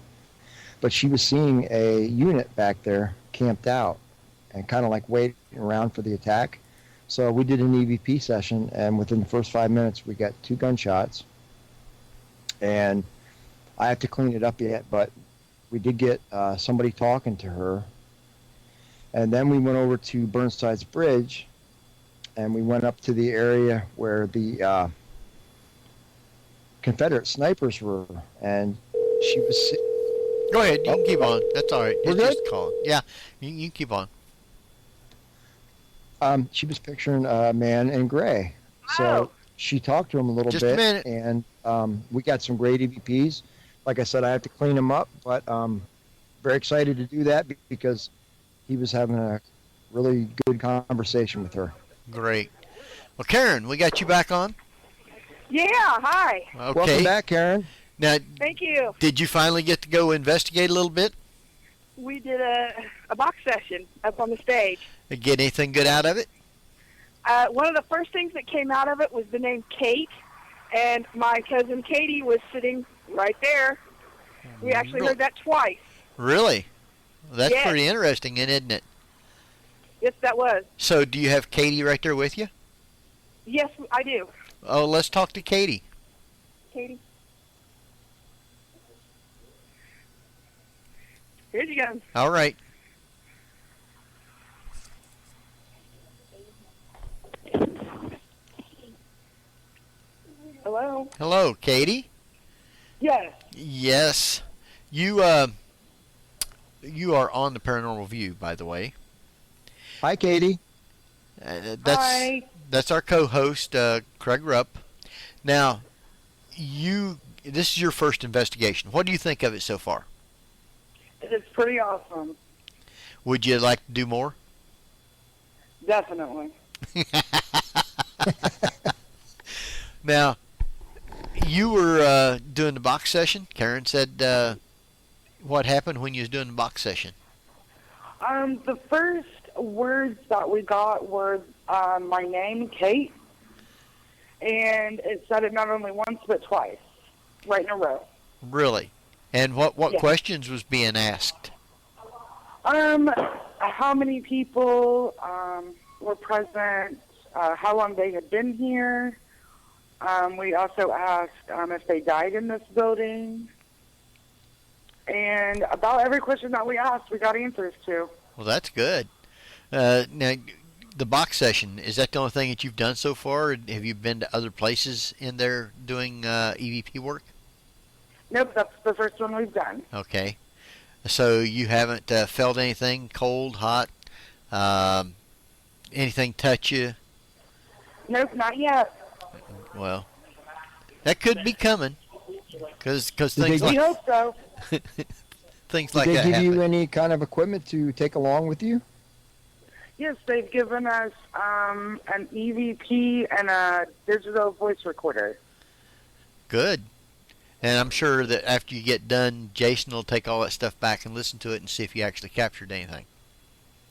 But she was seeing a unit back there camped out and kind of like waiting around for the attack. So we did an EVP session, and within the first 5 minutes, we got 2 gunshots. And I have to clean it up yet, but we did get somebody talking to her. And then we went over to Burnside's Bridge, and we went up to the area where the Confederate snipers were, and she was... Go ahead, you can keep on. That's all right. We're It's good? just calling. Yeah, you can keep on. She was picturing a man in gray. So she talked to him a little Just bit. a minute. And we got some great EVPs. Like I said, I have to clean them up, but very excited to do that because he was having a really good conversation with her. Great. Well, Karin, we got you back on. Yeah, hi. Okay. Welcome back, Karin. Now, Thank you. did you finally get to go investigate a little bit? We did a box session up on the stage. Get anything good out of it? One of the first things that came out of it was the name Kate, and my cousin Katie was sitting right there. We actually heard that twice. Really? Well, that's Yes. pretty interesting, isn't it? Yes, that was. So, do you have Katie right there with you? Yes, I do. Oh, let's talk to Katie. Katie. Here you go. All right. Hello. Hello, Katie. Yes. Yes. You are on the Paranormal View, by the way. Hi, Katie. Hi. That's our co-host, Craig Rupp. Now, this is your first investigation. What do you think of it so far? It's pretty awesome. Would you like to do more? Definitely. Now, you were doing the box session. Karin said, what happened when you was doing the box session? The first words that we got were my name, Kate, and it said it not only once but twice, right in a row. Really? And what Yeah. questions was being asked? How many people were present? How long they had been here? We also asked if they died in this building. And about every question that we asked, we got answers to. Well, that's good. Now, the box session, is that the only thing that you've done so far? Or have you been to other places in there doing EVP work? Nope, that's the first one we've done. Okay. So you haven't felt anything cold, hot, anything touch you? Nope, not yet. Well, that could be coming. Because things We like hope so. things Did like they that give happen. you any kind of equipment to take along with you? Yes, they've given us an EVP and a digital voice recorder. Good. And I'm sure that after you get done, Jason will take all that stuff back and listen to it and see if you actually captured anything.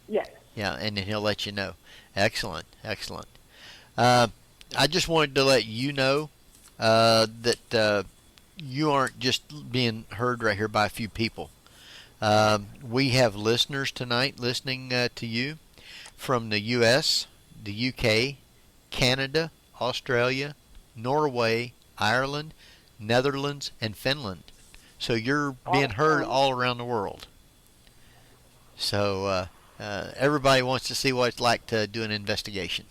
Yes. Yeah, and then he'll let you know. Excellent, excellent. I just wanted to let you know that you aren't just being heard right here by a few people. We have listeners tonight listening to you from the U.S., the U.K., Canada, Australia, Norway, Ireland, Netherlands, and Finland. So you're being heard all around the world. So everybody wants to see what it's like to do an investigation.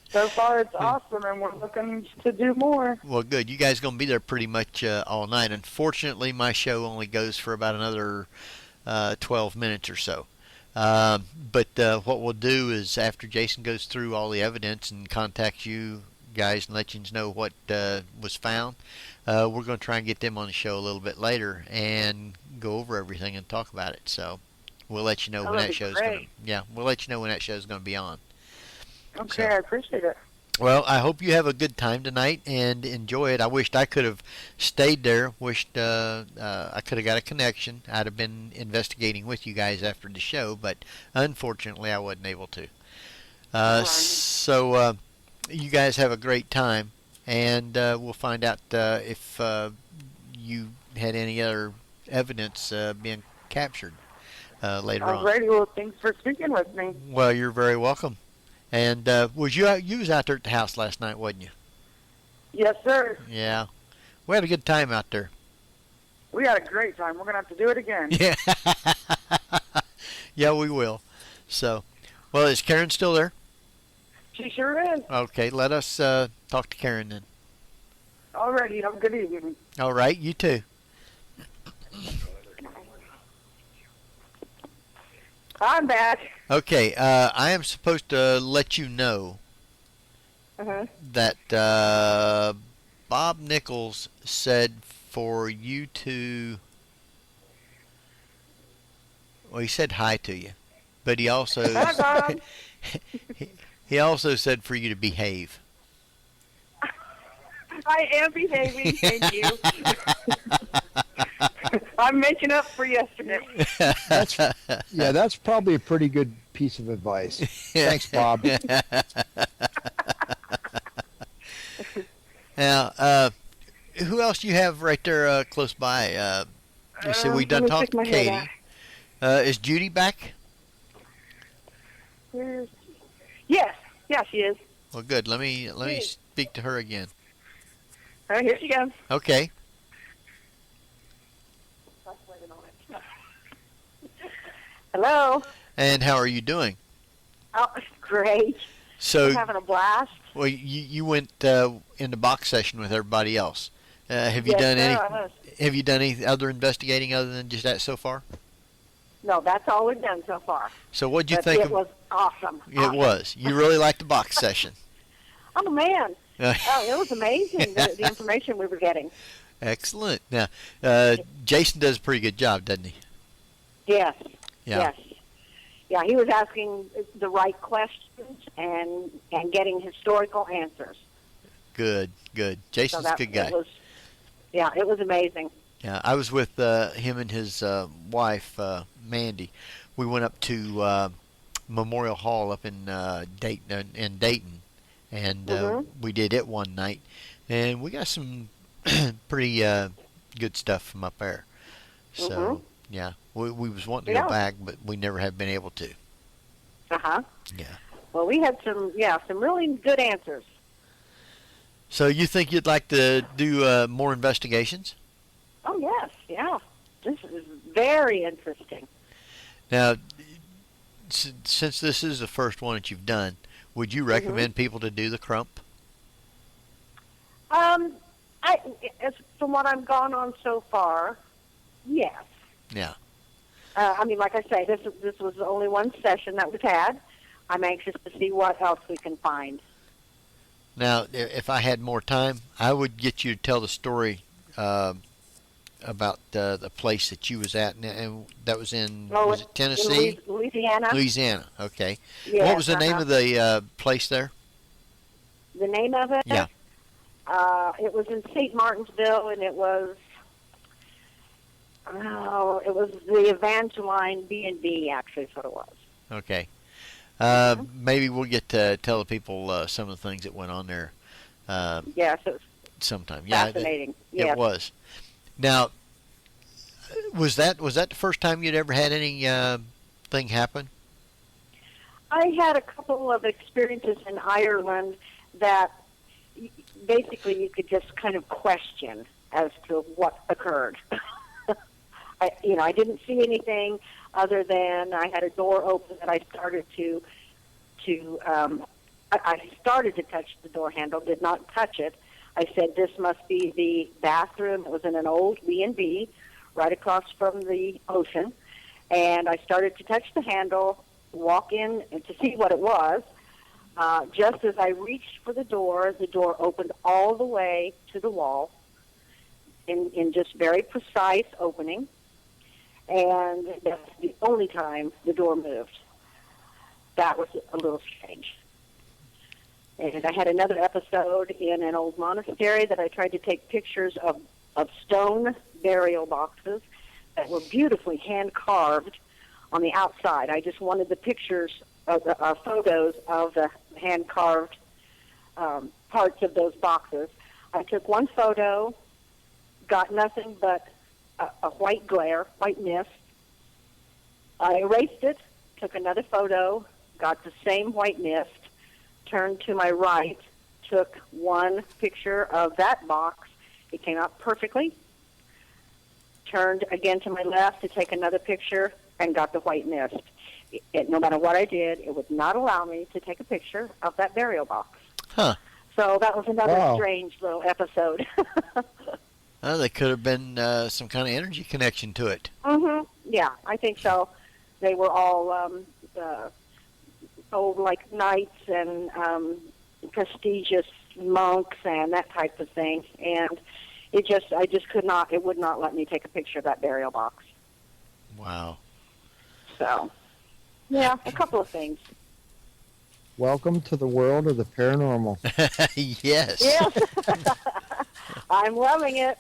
So far, it's awesome, and we're looking to do more. Well, good. You guys going to be there pretty much all night. Unfortunately, my show only goes for about another 12 minutes or so. But what we'll do is after Jason goes through all the evidence and contacts you guys and let you know what was found, we're going to try and get them on the show a little bit later and go over everything and talk about it. So we'll let you know when that show's going to. Yeah, we'll let you know when that show's going to be on. Okay, I appreciate it. Well, I hope you have a good time tonight and enjoy it. I wished I could have stayed there. Wished I could have got a connection. I'd have been investigating with you guys after the show, but unfortunately I wasn't able to. So you guys have a great time, and we'll find out if you had any other evidence being captured later on. Alrighty, well, thanks for speaking with me. Well, you're very welcome. And was you was out there at the house last night, wasn't you? Yes, sir. Yeah. We had a good time out there. We had a great time. We're going to have to do it again. Yeah. Yeah, we will. So, well, is Karin still there? She sure is. Okay, let us talk to Karin then. Alrighty, have a good evening. All right, you too. I'm back. Okay, I am supposed to let you know that Bob Nichols said for you to, well, he said hi to you, but he also he also said for you to behave. I am behaving, thank you. I'm making up for yesterday. That's probably a pretty good piece of advice. Thanks, Bob. Now, who else do you have right there close by? You said we done talked to Katie. Is Judy back? Yes, she is. Well, good. Let me speak to her again. All right, here she goes. Okay. Hello. And how are you doing? Oh, great. So I'm having a blast. Well, you went into box session with everybody else. Have you done any other investigating other than just that so far? No, that's all we've done so far. So what'd you think? It was awesome. It was. You really liked the box session. Oh man! It was amazing the information we were getting. Excellent. Now, Jason does a pretty good job, doesn't he? Yes. Yeah. Yes. Yeah, he was asking the right questions and getting historical answers. Good. Jason's a good guy. It was amazing. Yeah, I was with him and his wife, Mandy. We went up to Memorial Hall up in Dayton, and we did it one night, and we got some pretty good stuff from up there. So yeah, we was wanting to go back, but we never have been able to. Yeah. Well, we had some really good answers. So you think you'd like to do more investigations? Oh yes, yeah. This is very interesting. Now, since this is the first one that you've done, would you recommend people to do the Crump? From what I've gone on so far, yes. Yeah. I mean, like I say, this was only one session that we've had. I'm anxious to see what else we can find. Now, if I had more time, I would get you to tell the story about the place that you was at, and that was in was it Tennessee? Louisiana. Louisiana. Okay. Yes, what was the name of the place there? The name of it? Yeah. It was in St. Martinsville, and it was the Evangeline B&B, actually, is what it was. Okay. Maybe we'll get to tell the people some of the things that went on there. Yes, it was sometime. fascinating. It was. Now, was that the first time you'd ever had any thing happen? I had a couple of experiences in Ireland that basically you could just kind of question as to what occurred. I didn't see anything other than I had a door open that I started to touch the door handle, did not touch it. I said, this must be the bathroom. It was in an old B&B right across from the ocean. And I started to touch the handle, walk in and to see what it was. Just as I reached for the door opened all the way to the wall in just very precise opening. And that's the only time the door moved. That was a little strange. And I had another episode in an old monastery that I tried to take pictures of stone burial boxes that were beautifully hand-carved on the outside. I just wanted the pictures, photos of the hand-carved parts of those boxes. I took one photo, got nothing but a white glare, white mist. I erased it, took another photo, got the same white mist, turned to my right, took one picture of that box. It came out perfectly. Turned again to my left to take another picture and got the white mist. No matter what I did, it would not allow me to take a picture of that burial box. Huh. So that was another Wow. strange little episode. There could have been some kind of energy connection to it. Yeah, I think so. They were all old, like knights and prestigious monks and that type of thing. And I just could not. It would not let me take a picture of that burial box. Wow. So, yeah, a couple of things. Welcome to the world of the paranormal. Yes. Yes. I'm loving it.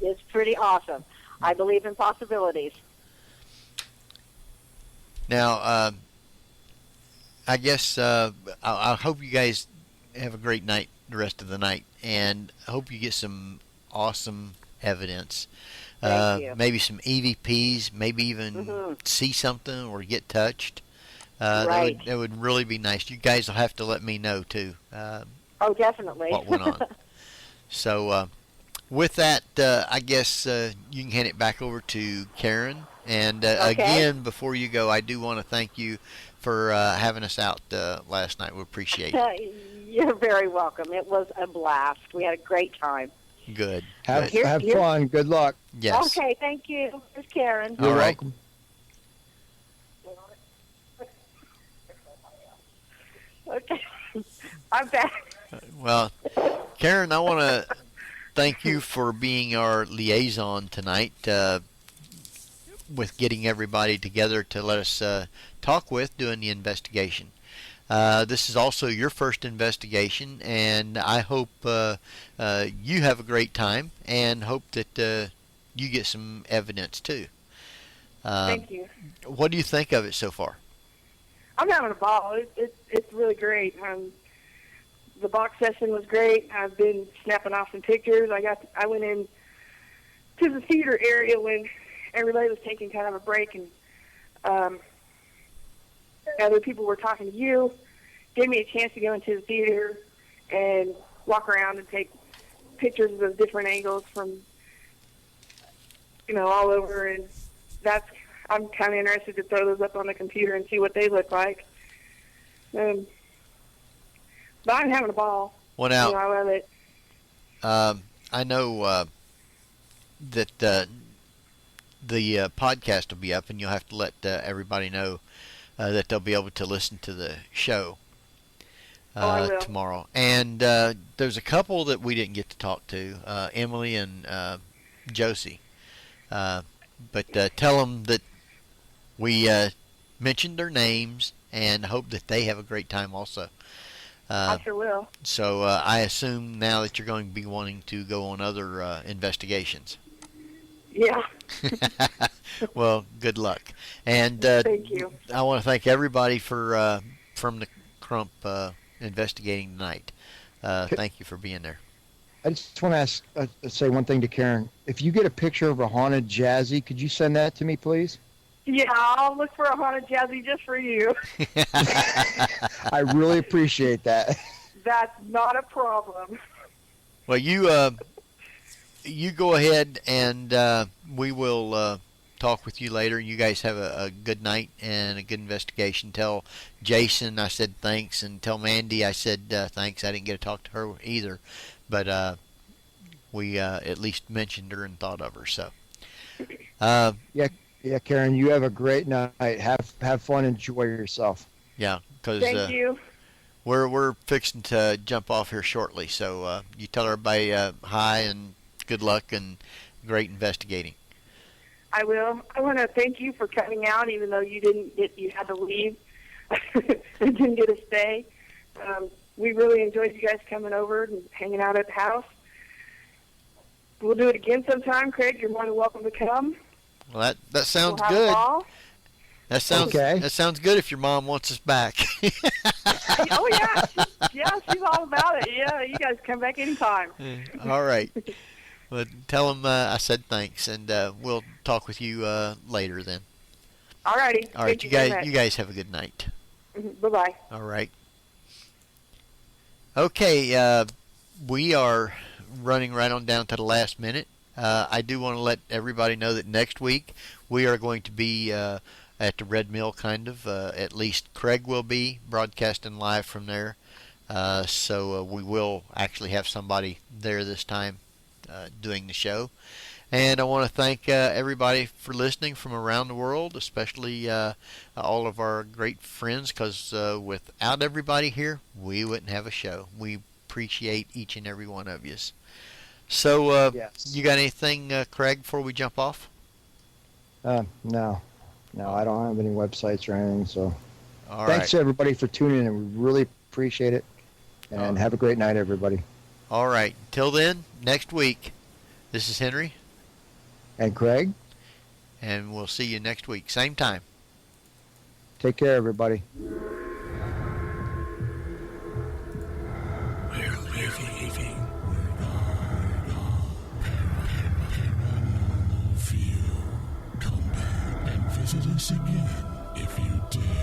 It's pretty awesome. I believe in possibilities. Now, I guess I hope you guys have a great night the rest of the night, and I hope you get some awesome evidence. Thank you. Maybe some EVPs, maybe even see something or get touched. Right. That would really be nice. You guys will have to let me know, too. Oh, definitely. What went on. So, with that, I guess you can hand it back over to Karin. And again, before you go, I do want to thank you for having us out last night. We appreciate it. You're very welcome. It was a blast. We had a great time. Good. Have Good. fun. Good luck. Yes. Okay, thank you. Here's Karin. All right. Welcome. Okay. I'm back. Well, Karin, I want to thank you for being our liaison tonight with getting everybody together to let us talk with doing the investigation. This is also your first investigation, and I hope you have a great time and hope that you get some evidence too. Thank you. What do you think of it so far? I'm having a ball. It's really great. The box session was great. I've been snapping off some pictures. I went in to the theater area when everybody was taking kind of a break, and other people were talking to you. Gave me a chance to go into the theater and walk around and take pictures of different angles from, all over, and I'm kind of interested to throw those up on the computer and see what they look like. But I'm having a ball. Well, now, I love it. I know that the podcast will be up, and you'll have to let everybody know that they'll be able to listen to the show tomorrow. And there's a couple that we didn't get to talk to, Emily and Josie. But tell them that we mentioned their names and hope that they have a great time also. I sure will. So I assume now that you're going to be wanting to go on other investigations. Yeah. Well, good luck. And thank you. I want to thank everybody for from the Crump investigating tonight. Thank you for being there. I just want to say one thing to Karin. If you get a picture of a haunted Jazzy, could you send that to me, please? Yeah, I'll look for a haunted Jazzy just for you. I really appreciate that. That's not a problem. Well, you go ahead, and we will talk with you later. You guys have a good night and a good investigation. Tell Jason I said thanks, and tell Mandy I said thanks. I didn't get to talk to her either, but we at least mentioned her and thought of her. So, yeah, Karin, you have a great night. Have fun, enjoy yourself. Yeah, because thank you. We're fixing to jump off here shortly. So you tell everybody hi and good luck and great investigating. I will. I want to thank you for coming out, even though you had to leave and didn't get to stay. We really enjoyed you guys coming over and hanging out at the house. We'll do it again sometime, Craig. You're more than welcome to come. Well, that sounds we'll have good. a ball. That sounds Okay. That sounds good if your mom wants us back. Oh yeah, she's all about it. Yeah, you guys come back anytime. All right. Well, tell them I said thanks, and we'll talk with you later then. All righty. All right, you guys have a good night. Bye bye. All right. Okay, we are running right on down to the last minute. I do want to let everybody know that next week we are going to be at the Red Mill, kind of. At least Craig will be broadcasting live from there. So we will actually have somebody there this time doing the show. And I want to thank everybody for listening from around the world, especially all of our great friends, because without everybody here, we wouldn't have a show. We appreciate each and every one of you. So, Yes. You got anything, Craig, before we jump off? No, I don't have any websites or anything. So, All thanks to everybody for tuning in. We really appreciate it. And have a great night, everybody. All right. Till then, next week, this is Henry. And Craig. And we'll see you next week, same time. Take care, everybody. Visit us again if you dare.